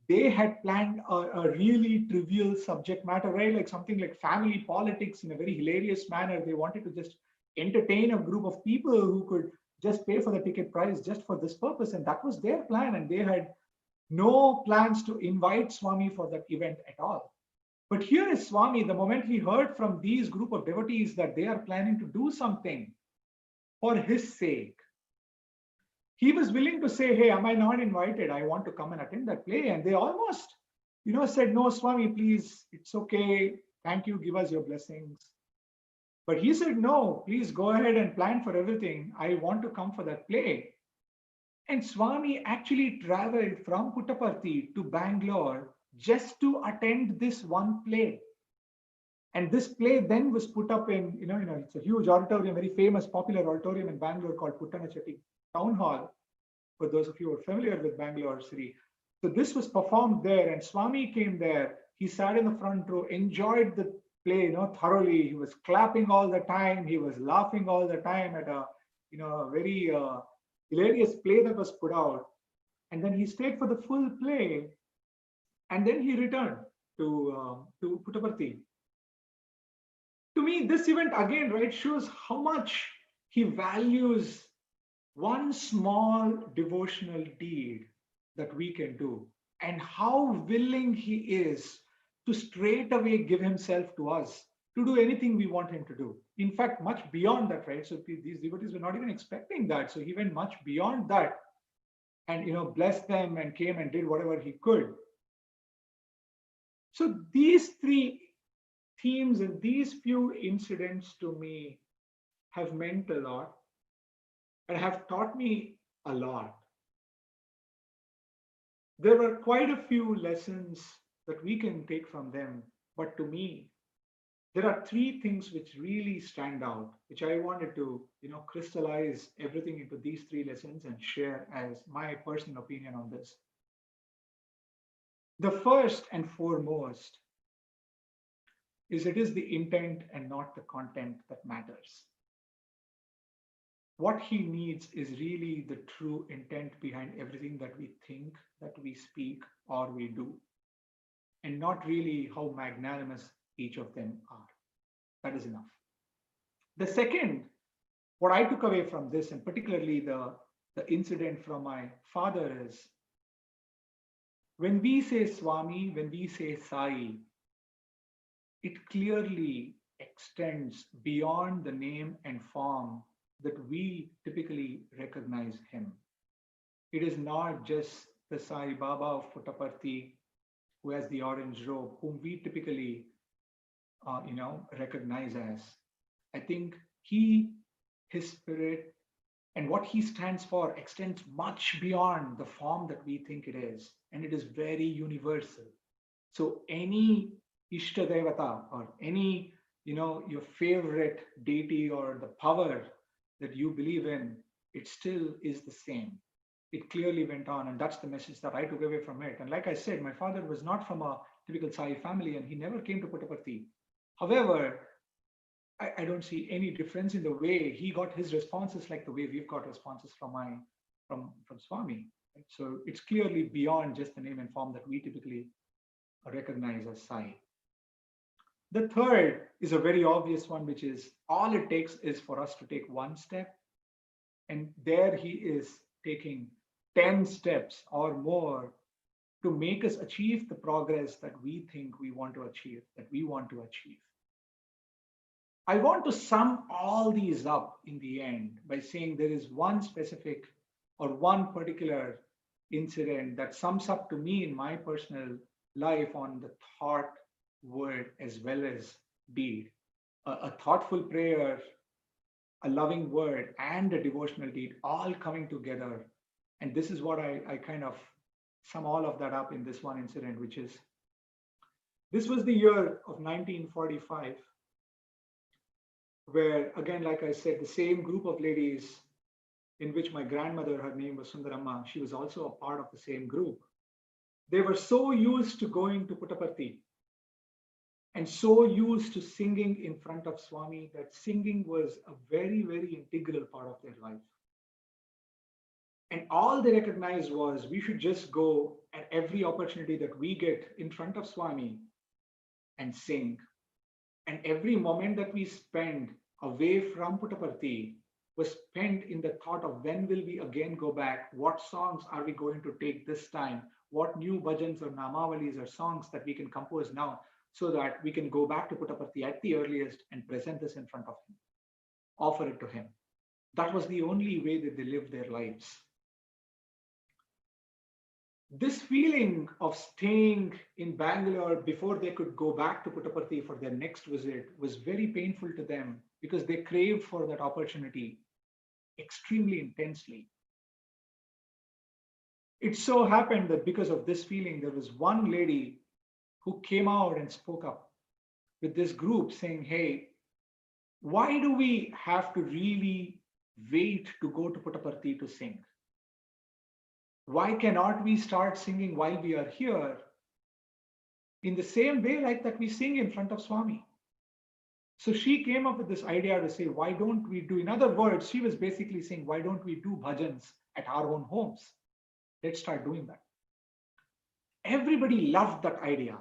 S2: They had planned a really trivial subject matter, right? Like something like family politics in a very hilarious manner. They wanted to just entertain a group of people who could just pay for the ticket price just for this purpose. And that was their plan. And they had no plans to invite Swami for that event at all. But here is Swami, the moment he heard from these group of devotees that they are planning to do something for his sake, he was willing to say, hey, am I not invited? I want to come and attend that play. And they almost, said, no, Swami, please, it's okay. Thank you. Give us your blessings. But he said, no, please go ahead and plan for everything. I want to come for that play. And Swami actually traveled from Puttaparthi to Bangalore just to attend this one play. And this play then was put up in, it's a huge auditorium, very famous, popular auditorium in Bangalore called Puttanachatti Town Hall, for those of you who are familiar with Bangalore city. So this was performed there and Swami came there. He sat in the front row, enjoyed the play, thoroughly. He was clapping all the time. He was laughing all the time at a, very hilarious play that was put out. And then he stayed for the full play. And then he returned to Puttaparthi. To me, this event again, right, shows how much he values one small devotional deed that we can do and how willing he is to straight away give himself to us to do anything we want him to do. In fact, much beyond that, right? So these devotees were not even expecting that. So he went much beyond that and, blessed them and came and did whatever he could. So these three themes and these few incidents to me have meant a lot and have taught me a lot. There were quite a few lessons that we can take from them, but to me, there are three things which really stand out, which I wanted to, crystallize everything into these three lessons and share as my personal opinion on this. The first and foremost is it is the intent and not the content that matters. What he needs is really the true intent behind everything that we think, that we speak, or we do, and not really how magnanimous each of them are. That is enough. The second, what I took away from this, and particularly the incident from my father, is when we say Swami, when we say Sai, it clearly extends beyond the name and form that we typically recognize him. It is not just the Sai Baba of Puttaparthi who has the orange robe, whom we typically recognize as. I think his spirit, and what he stands for extends much beyond the form that we think it is, and it is very universal. So any Ishta Devata or any, your favorite deity or the power that you believe in, it still is the same. It clearly went on, and that's the message that I took away from it. And like I said, my father was not from a typical Sai family, and he never came to Puttaparthi. However, I don't see any difference in the way he got his responses like the way we've got responses from Swami. Right? So it's clearly beyond just the name and form that we typically recognize as Sai. The third is a very obvious one, which is all it takes is for us to take one step, and there he is taking 10 steps or more to make us achieve the progress that we think we want to achieve, that we want to achieve. I want to sum all these up in the end by saying there is one specific or one particular incident that sums up to me in my personal life on the thought, word, as well as deed. A thoughtful prayer, a loving word, and a devotional deed all coming together. And this is what I kind of sum all of that up in this one incident, which is, this was the year of 1945, where, again, like I said, the same group of ladies in which my grandmother, her name was Sundaramma, she was also a part of the same group. They were so used to going to Puttaparthi and so used to singing in front of Swami that singing was a very, very integral part of their life. And all they recognized was we should just go at every opportunity that we get in front of Swami and sing. And every moment that we spend away from Puttaparthi was spent in the thought of when will we again go back? What songs are we going to take this time? What new bhajans or namavalis or songs that we can compose now so that we can go back to Puttaparthi at the earliest and present this in front of him, offer it to him. That was the only way that they lived their lives. This feeling of staying in Bangalore before they could go back to Puttaparthi for their next visit was very painful to them because they craved for that opportunity extremely intensely. It so happened that because of this feeling, there was one lady who came out and spoke up with this group saying, hey, why do we have to really wait to go to Puttaparthi to sing? Why cannot we start singing while we are here in the same way like that we sing in front of Swami? So she came up with this idea to say, why don't we do, in other words, she was basically saying, why don't we do bhajans at our own homes? Let's start doing that. Everybody loved that idea.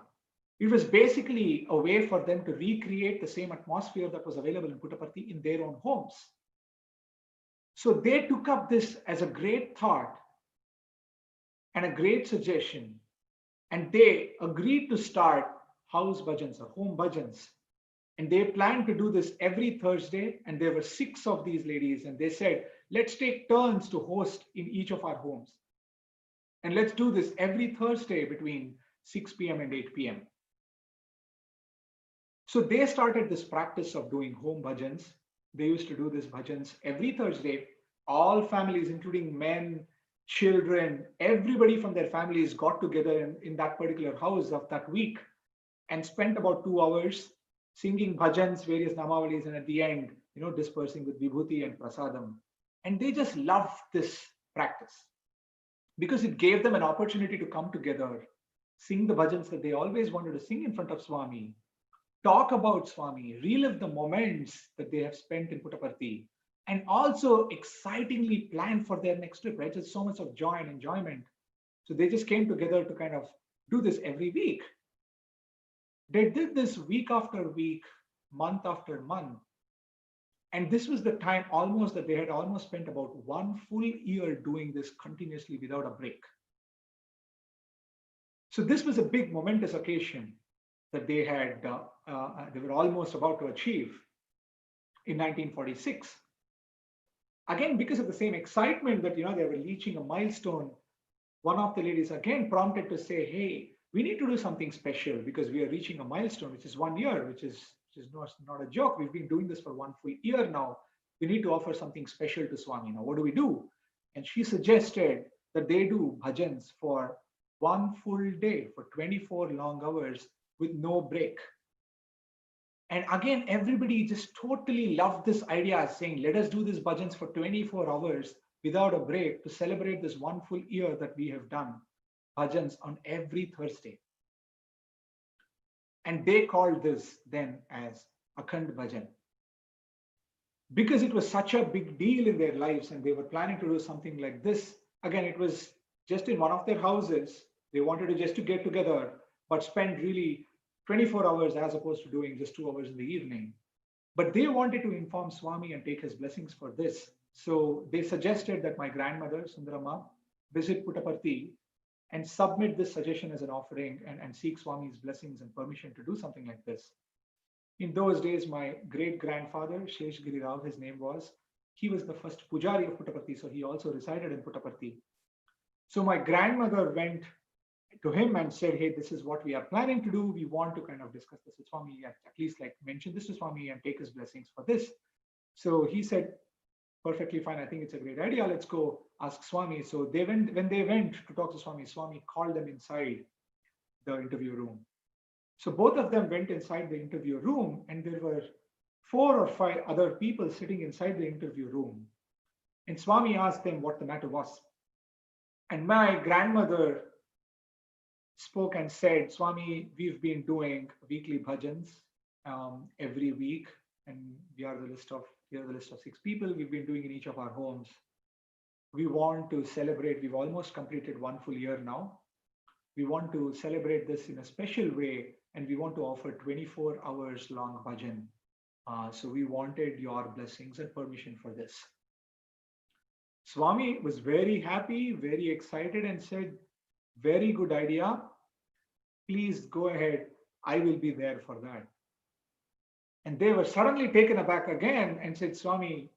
S2: It was basically a way for them to recreate the same atmosphere that was available in Puttaparthi in their own homes. So they took up this as a great thought and a great suggestion, and they agreed to start house bhajans or home bhajans And they planned to do this every Thursday. And there were 6 of these ladies. And they said, let's take turns to host in each of our homes. And let's do this every Thursday between 6 p.m. and 8 p.m. So they started this practice of doing home bhajans. They used to do this bhajans every Thursday. All families, including men, children, everybody from their families got together in that particular house of that week and spent about 2 hours singing bhajans, various namavalis, and at the end, dispersing with vibhuti and prasadam. And they just loved this practice because it gave them an opportunity to come together, sing the bhajans that they always wanted to sing in front of Swami, talk about Swami, relive the moments that they have spent in Puttaparthi, and also excitingly plan for their next trip, right? Just so much of joy and enjoyment. So they just came together to kind of do this every week. They did this week after week, month after month. And this was the time almost that they had almost spent about 1 full year doing this continuously without a break. So this was a big momentous occasion that they had, they were almost about to achieve in 1946. Again, because of the same excitement that, they were reaching a milestone, one of the ladies again prompted to say, hey, we need to do something special because we are reaching a milestone, which is 1 year, which is not a joke. We've been doing this for 1 full year now. We need to offer something special to Swami. Now, what do we do? And she suggested that they do bhajans for 1 full day, for 24 long hours with no break. And again, everybody just totally loved this idea, saying, let us do these bhajans for 24 hours without a break to celebrate this 1 full year that we have done bhajans on every Thursday. And they called this then as Akhand Bhajan. Because it was such a big deal in their lives and they were planning to do something like this. Again, it was just in one of their houses. They wanted to just to get together, but spend really 24 hours as opposed to doing just 2 hours in the evening. But they wanted to inform Swami and take his blessings for this. So they suggested that my grandmother, Sundarama, visit Puttaparthi and submit this suggestion as an offering and seek Swami's blessings and permission to do something like this. In those days, my great-grandfather, Sheshgiri Rao, his name was, he was the first pujari of Puttaparthi, so he also resided in Puttaparthi. So my grandmother went to him and said, hey, this is what we are planning to do. We want to kind of discuss this with Swami, at least like mention this to Swami and take his blessings for this. So he said, perfectly fine. I think it's a great idea. Let's go ask Swami. So when they went to talk to Swami, Swami called them inside the interview room. So both of them went inside the interview room and there were 4 or 5 other people sitting inside the interview room. And Swami asked them what the matter was. And my grandmother spoke and said, Swami, we've been doing weekly bhajans every week. And here are the list of 6 people we've been doing in each of our homes. We want to celebrate. We've almost completed 1 full year now. We want to celebrate this in a special way, and we want to offer 24 hours long bhajan. So we wanted your blessings and permission for this. Swami was very happy, very excited, and said, very good idea. Please go ahead. I will be there for that. And they were suddenly taken aback again and said, Swami,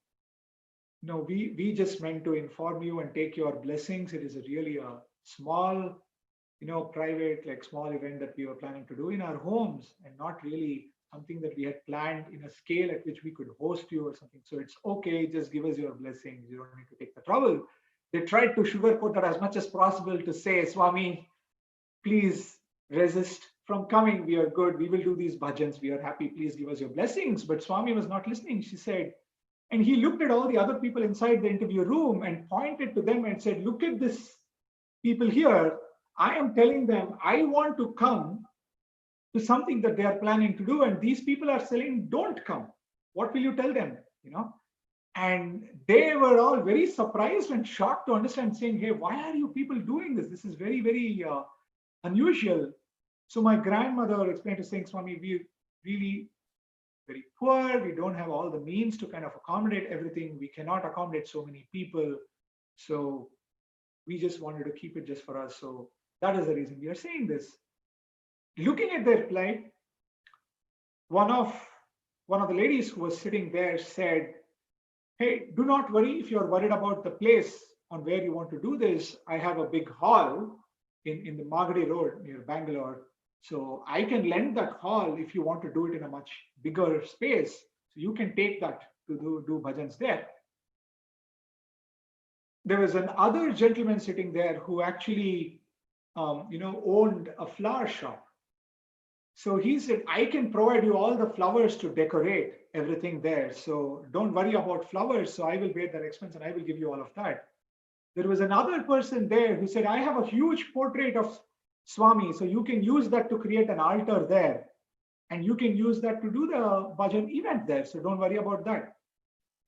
S2: no, we just meant to inform you and take your blessings. It is really a small, private, like small event that we were planning to do in our homes and not really something that we had planned in a scale at which we could host you or something. So it's okay, just give us your blessings. You don't need to take the trouble. They tried to sugarcoat that as much as possible to say, Swami, please resist from coming. We are good. We will do these bhajans. We are happy. Please give us your blessings. But Swami was not listening. She said, and he looked at all the other people inside the interview room and pointed to them and said, look at this people here. I am telling them, I want to come to something that they are planning to do. And these people are saying, don't come. What will you tell them? And they were all very surprised and shocked to understand, saying, hey, why are you people doing this? This is very, very unusual. So my grandmother explained to saying, Swami, we're really very poor. We don't have all the means to kind of accommodate everything. We cannot accommodate so many people. So we just wanted to keep it just for us. So that is the reason we are saying this. Looking at their plight, one of one of the ladies who was sitting there said, hey, do not worry if you're worried about the place on where you want to do this. I have a big hall in the Magadi Road near Bangalore. So I can lend that hall if you want to do it in a much bigger space. So you can take that to do bhajans there. There was another gentleman sitting there who actually, owned a flower shop. So he said, I can provide you all the flowers to decorate everything there. So don't worry about flowers. So I will bear that expense and I will give you all of that. There was another person there who said, I have a huge portrait of Swami. So you can use that to create an altar there. And you can use that to do the bhajan event there. So don't worry about that.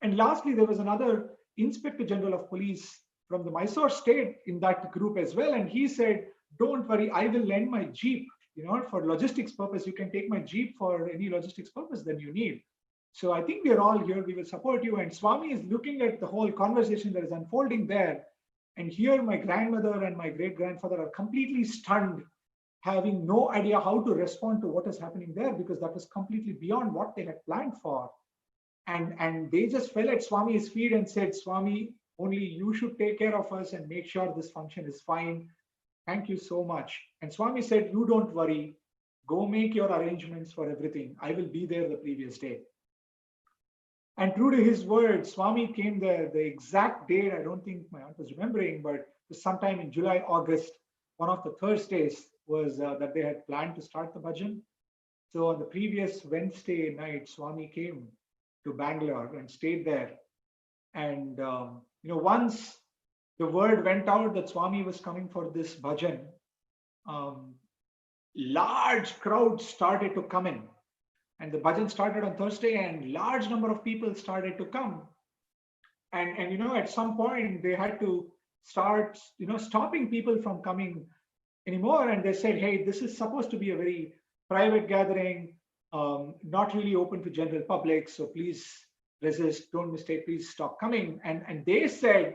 S2: And lastly, there was another Inspector General of Police from the Mysore state in that group as well. And he said, don't worry, I will lend my Jeep, for logistics purpose. You can take my Jeep for any logistics purpose that you need. So I think we're all here. We will support you. And Swami is looking at the whole conversation that is unfolding there. And here my grandmother and my great-grandfather are completely stunned, having no idea how to respond to what is happening there, because that was completely beyond what they had planned for. And they just fell at Swami's feet and said, Swami, only you should take care of us and make sure this function is fine. Thank you so much. And Swami said, you don't worry. Go make your arrangements for everything. I will be there the previous day. And true to his word, Swami came there the exact date. I don't think my aunt was remembering, but sometime in July, August, one of the Thursdays was that they had planned to start the bhajan. So on the previous Wednesday night, Swami came to Bangalore and stayed there. And once the word went out that Swami was coming for this bhajan, large crowds started to come in. And the bhajan started on Thursday, and large number of people started to come. And at some point they had to start, stopping people from coming anymore. And they said, hey, this is supposed to be a very private gathering, not really open to general public. So please resist, don't mistake, please stop coming. And they said,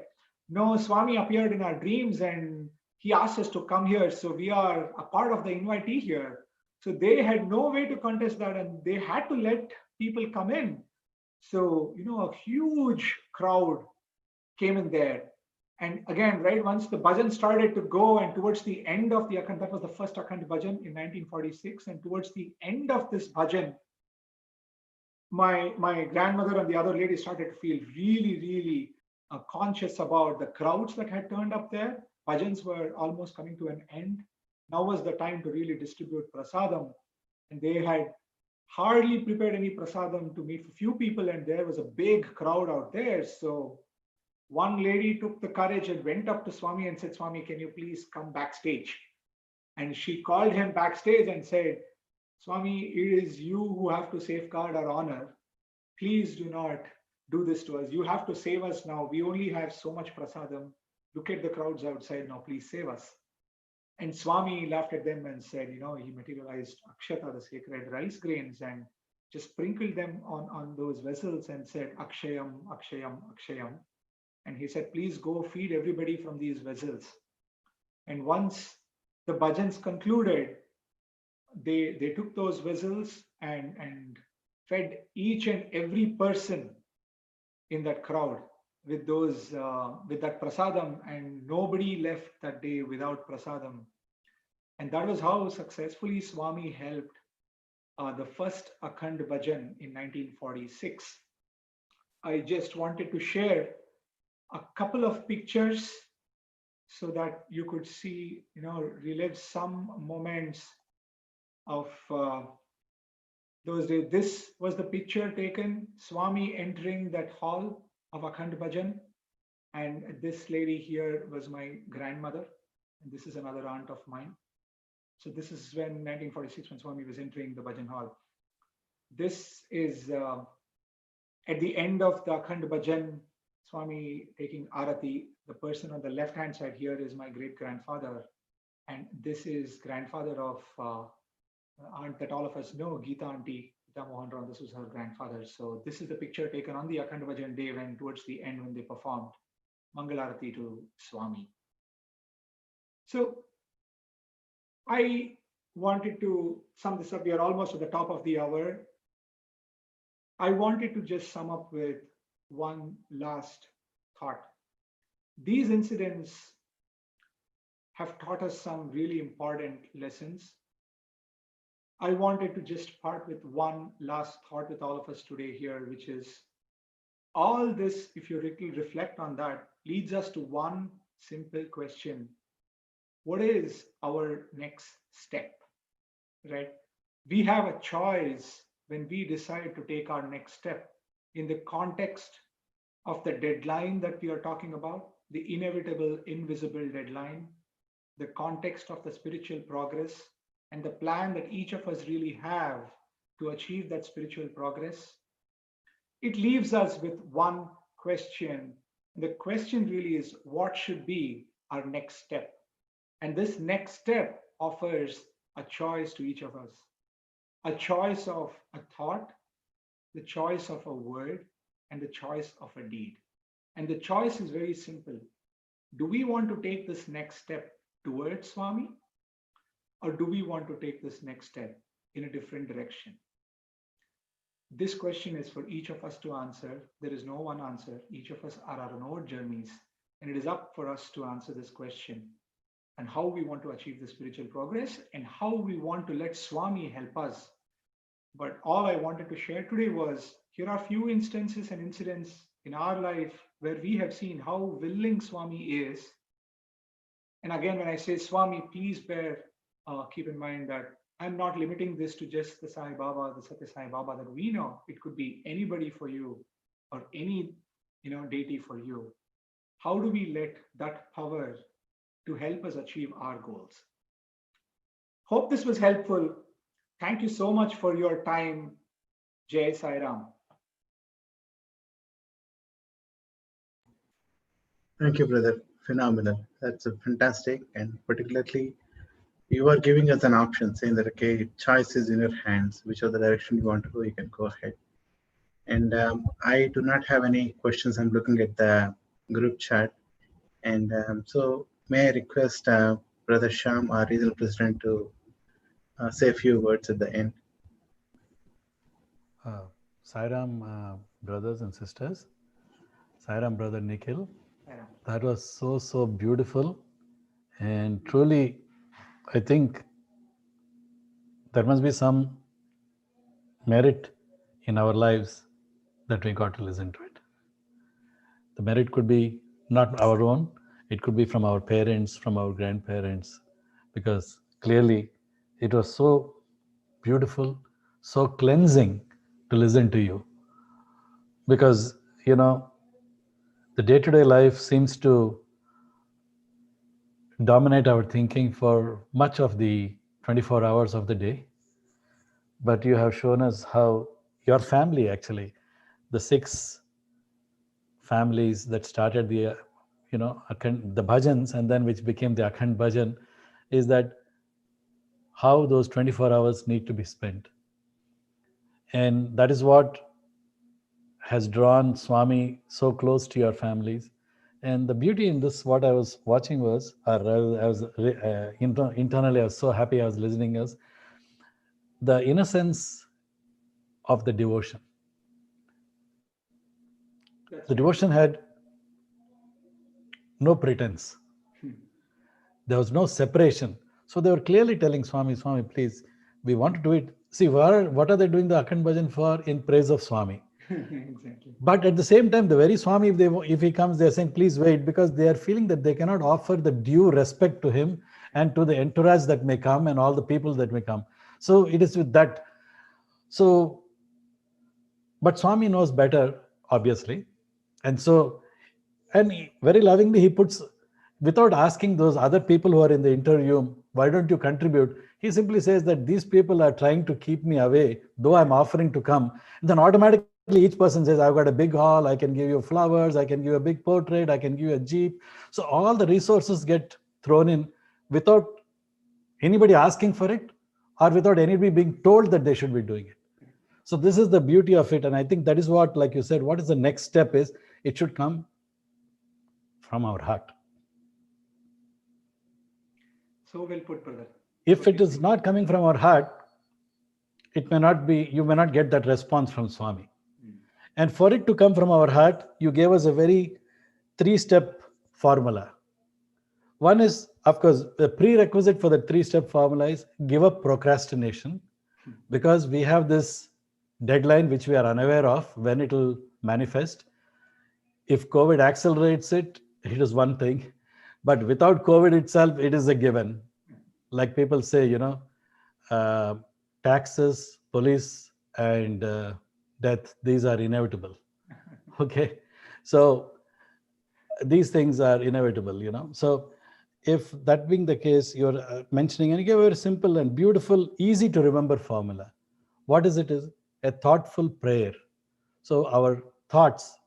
S2: no, Swami appeared in our dreams and he asked us to come here. So we are a part of the invitee here. So they had no way to contest that, and they had to let people come in. So, a huge crowd came in there. And again, right, once the bhajan started to go, and towards the end of the Akhand, that was the first Akhand bhajan in 1946. And towards the end of this bhajan, my grandmother and the other lady started to feel really, really conscious about the crowds that had turned up there. Bhajans were almost coming to an end. Now was the time to really distribute prasadam. And they had hardly prepared any prasadam to meet a few people, and there was a big crowd out there. So one lady took the courage and went up to Swami and said, Swami, can you please come backstage? And she called him backstage and said, Swami, it is you who have to safeguard our honor. Please do not do this to us. You have to save us now. We only have so much prasadam. Look at the crowds outside now. Please save us. And Swami laughed at them and said, he materialized akshata, the sacred rice grains, and just sprinkled them on those vessels and said, Akshayam, Akshayam, Akshayam. And he said, please go feed everybody from these vessels. And once the bhajans concluded, they took those vessels and fed each and every person in that crowd with that prasadam, and nobody left that day without prasadam. And that was how successfully Swami helped the first Akhand Bhajan in 1946. I just wanted to share a couple of pictures so that you could see, relive some moments of those days. This was the picture taken, Swami entering that hall of Akhand Bhajan. And this lady here was my grandmother. And this is another aunt of mine. So this is when 1946, when Swami was entering the Bhajan hall. This is at the end of the Akhand Bhajan, Swami taking Arati. The person on the left-hand side here is my great-grandfather. And this is grandfather of aunt that all of us know, Geeta Auntie, Geeta Mohan Rao. This was her grandfather. So this is the picture taken on the Akhand Bhajan day, when towards the end, when they performed Mangalarati to Swami. So I wanted to sum this up. We are almost at the top of the hour. I wanted to just sum up with one last thought. These incidents have taught us some really important lessons. I wanted to just part with one last thought with all of us today here, which is all this, if you really reflect on that, leads us to one simple question. What is our next step? Right? We have a choice when we decide to take our next step in the context of the deadline that we are talking about, the inevitable, invisible deadline, the context of the spiritual progress, and the plan that each of us really have to achieve that spiritual progress. It leaves us with one question. The question really is, what should be our next step? And this next step offers a choice to each of us, a choice of a thought, the choice of a word, and the choice of a deed. And the choice is very simple. Do we want to take this next step towards Swami, or do we want to take this next step in a different direction? This question is for each of us to answer. There is no one answer. Each of us are our own journeys, and it is up for us to answer this question and how we want to achieve the spiritual progress and how we want to let Swami help us. But all I wanted to share today was here are few instances and incidents in our life where we have seen how willing Swami is. And again, when I say Swami, please keep in mind that I'm not limiting this to just the Sai Baba, the Satya Sai Baba that we know. It could be anybody for you or any deity for you. How do we let that power to help us achieve our goals? Hope this was helpful. Thank you so much for your time. Jai Sai Ram.
S1: Thank you, brother. Phenomenal. That's a fantastic, and particularly you are giving us an option saying that, okay, choice is in your hands. Which other direction you want to go, you can go ahead. And I do not have any questions. I'm looking at the group chat. And so may I request Brother Sham, our regional president, to say a few words at the end.
S4: Sairam, brothers and sisters. Sairam, brother Nikhil. That was so beautiful. And truly, I think there must be some merit in our lives that we got to listen to it. The merit could be not our own, it could be from our parents, from our grandparents, because clearly it was so beautiful, so cleansing to listen to you. Because, the day-to-day life seems to dominate our thinking for much of the 24 hours of the day. But you have shown us how your family, actually, the 6 families that started the bhajans and then which became the Akhand Bhajan, is that how those 24 hours need to be spent. And that is what has drawn Swami so close to your families. And the beauty in this, what I was watching was, internally I was so happy I was listening, is the innocence of the devotion. The devotion had no pretense. There was no separation. So they were clearly telling Swami, please, we want to do it. See, what are they doing the Akhand Bhajan for? In praise of Swami.
S2: Exactly.
S4: But at the same time, the very Swami, if he comes, they're saying, please wait, because they are feeling that they cannot offer the due respect to him and to the entourage that may come and all the people that may come. So it is with that. So, but Swami knows better, obviously. And so, very lovingly, he puts, without asking those other people who are in the interview, why don't you contribute? He simply says that these people are trying to keep me away, though I'm offering to come. And then automatically each person says, I've got a big hall, I can give you flowers, I can give you a big portrait, I can give you a jeep. So all the resources get thrown in without anybody asking for it or without anybody being told that they should be doing it. So this is the beauty of it. And I think that is what, like you said, what is the next step is, it should come from our heart.
S2: So well put, brother.
S4: If it is not coming from our heart, it may not be, you may not get that response from Swami. And for it to come from our heart, you gave us a very three-step formula. One is, of course, the prerequisite for the three-step formula is give up procrastination, because we have this deadline which we are unaware of when it will manifest. If COVID accelerates it, it is one thing. But without COVID itself, it is a given. Like people say, uh, taxes, police, and death, these are inevitable. Okay. So these things are inevitable. So if that being the case, you're mentioning, and you give a very simple and beautiful, easy to remember formula. What is it? Is a thoughtful prayer. So our thoughts,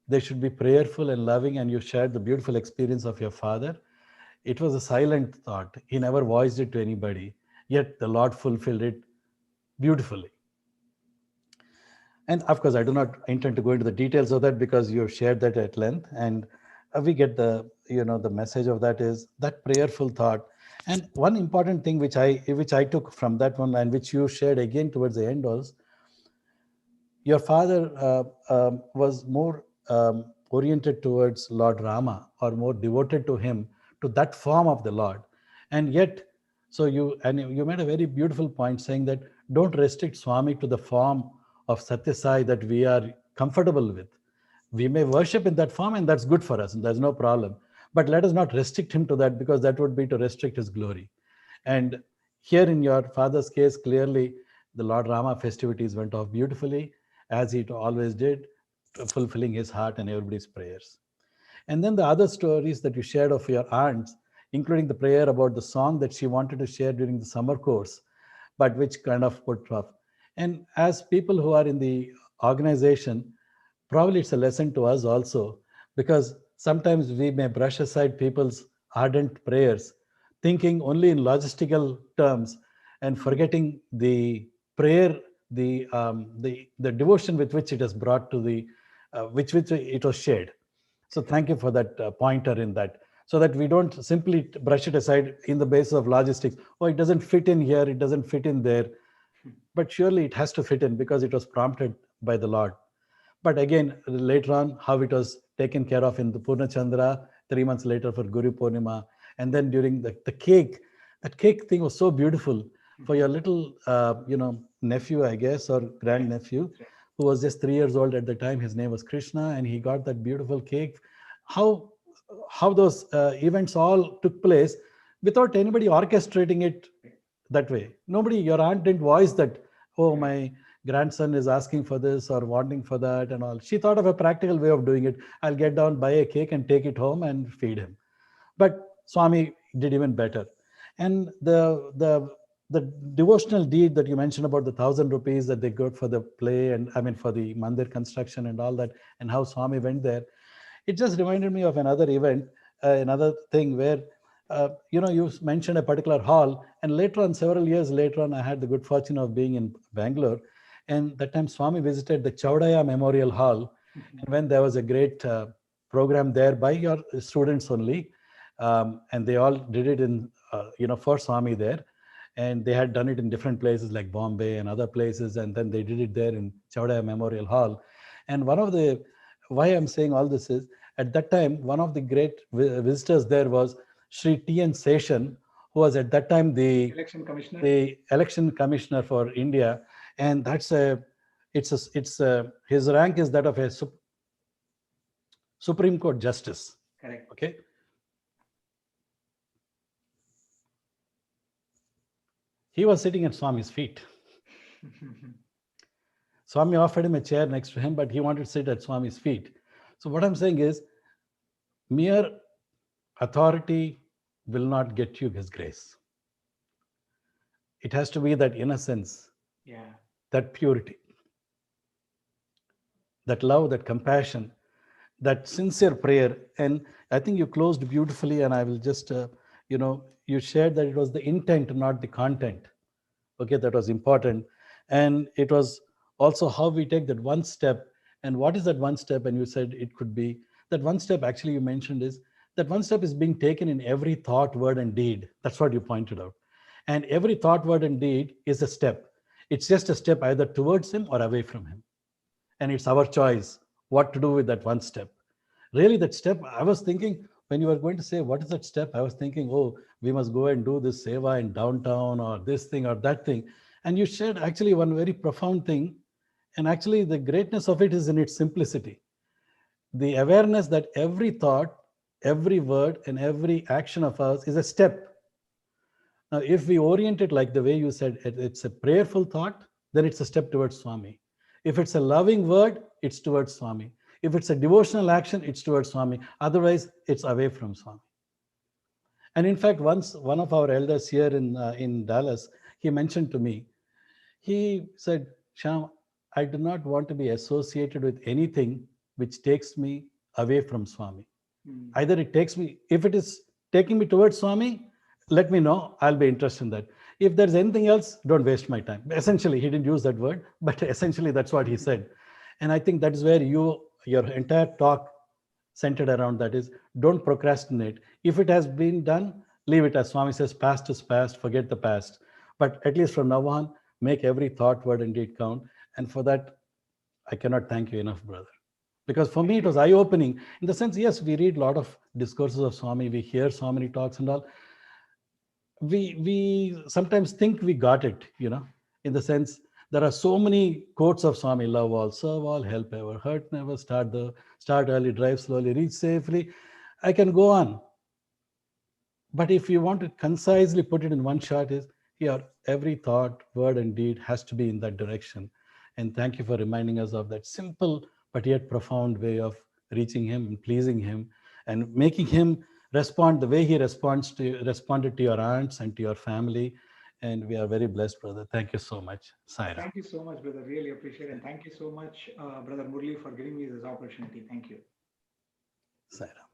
S4: they should be prayerful and loving. And you shared the beautiful experience of your father. It was a silent thought. He never voiced it to anybody, yet the Lord fulfilled it beautifully. And of course, I do not intend to go into the details of that because you have shared that at length. And we get the message of that is that prayerful thought. And one important thing which I took from that one, and which you shared again towards the end, was your father was more oriented towards Lord Rama, or more devoted to him, to that form of the Lord. And yet, so you made a very beautiful point saying that don't restrict Swami to the form of Satyasai that we are comfortable with. We may worship in that form, and that's good for us, and there's no problem. But let us not restrict him to that, because that would be to restrict his glory. And here in your father's case, clearly the Lord Rama festivities went off beautifully, as it always did, fulfilling his heart and everybody's prayers. And then the other stories that you shared of your aunts, including the prayer about the song that she wanted to share during the summer course, but which kind of put off. And as people who are in the organization, probably it's a lesson to us also, because sometimes we may brush aside people's ardent prayers, thinking only in logistical terms, and forgetting the prayer, the devotion with which it is brought to the which it was shared. So thank you for that pointer in that, so that we don't simply brush it aside in the basis of logistics. Oh, it doesn't fit in here, it doesn't fit in there. But surely it has to fit in, because it was prompted by the Lord. But again, later on, how it was taken care of in the Purna Chandra, 3 months later for Guru Purnima. And then during the cake, that cake thing was so beautiful for your little, nephew, I guess, or grandnephew, who was just 3 years old at the time. His name was Krishna, and he got that beautiful cake. How those events all took place without anybody orchestrating it that way. Nobody, your aunt didn't voice that, oh, my grandson is asking for this or wanting for that and all. She thought of a practical way of doing it. I'll get down, buy a cake and take it home and feed him. But Swami did even better. And the devotional deed that you mentioned about the 1,000 rupees that they got for the play, and I mean for the mandir construction and all that, and how Swami went there, it just reminded me of another event, another thing where you mentioned a particular hall, and later on, several years later on, I had the good fortune of being in Bangalore, and that time Swami visited the Chaudaya Memorial Hall, and when there was a great program there by your students only, and they all did it in for Swami there, and they had done it in different places like Bombay and other places, and then they did it there in Chaudaya Memorial Hall. And why I'm saying all this is, at that time, one of the great visitors there was Sri T.N. Seshan, who was at that time the election commissioner for India. And his rank is that of a Supreme Court justice.
S2: Correct.
S4: Okay. He was sitting at Swami's feet. Swami offered him a chair next to him, but he wanted to sit at Swami's feet. So what I'm saying is, mere authority will not get you his grace. It has to be that innocence, that purity, that love, that compassion, that sincere prayer. And I think you closed beautifully, and I will just, you shared that it was the intent, not the content. Okay, that was important. And it was also how we take that one step. And what is that one step? And you said it could be that one step, actually, you mentioned is that one step is being taken in every thought, word, and deed. That's what you pointed out. And every thought, word, and deed is a step. It's just a step either towards him or away from him. And it's our choice what to do with that one step. Really, that step, I was thinking, when you were going to say, what is that step? I was thinking, oh, we must go and do this seva in downtown or this thing or that thing. And you shared actually one very profound thing. And actually, the greatness of it is in its simplicity. The awareness that every thought, every word, and every action of ours is a step. Now, if we orient it like the way you said, it's a prayerful thought, then it's a step towards Swami. If it's a loving word, it's towards Swami. If it's a devotional action, it's towards Swami. Otherwise, it's away from Swami. And in fact, once one of our elders here in Dallas, he mentioned to me, he said, Shyam, I do not want to be associated with anything which takes me away from Swami. Either it takes me, if it is taking me towards Swami, let me know. I'll be interested in that. If there's anything else, don't waste my time. Essentially, he didn't use that word, but essentially that's what he said. And I think that is where your entire talk centered around that is, don't procrastinate. If it has been done, leave it. As Swami says, past is past, forget the past. But at least from now on, make every thought, word, and deed count. And for that, I cannot thank you enough, brother. Because for me, it was eye-opening in the sense, yes, we read a lot of discourses of Swami, we hear so many talks and all. We sometimes think we got it, in the sense there are so many quotes of Swami: love all, serve all, help ever, hurt never, start early, drive slowly, reach safely. I can go on. But if you want to concisely put it in one shot, is here every thought, word, and deed has to be in that direction. And thank you for reminding us of that simple but yet profound way of reaching him and pleasing him and making him respond the way he responded to your aunts and to your family. And we are very blessed, brother. Thank you so much. Saira.
S2: Thank you so much, brother. Really appreciate it. And thank you so much, Brother Murli, for giving me this opportunity. Thank you.
S4: Saira.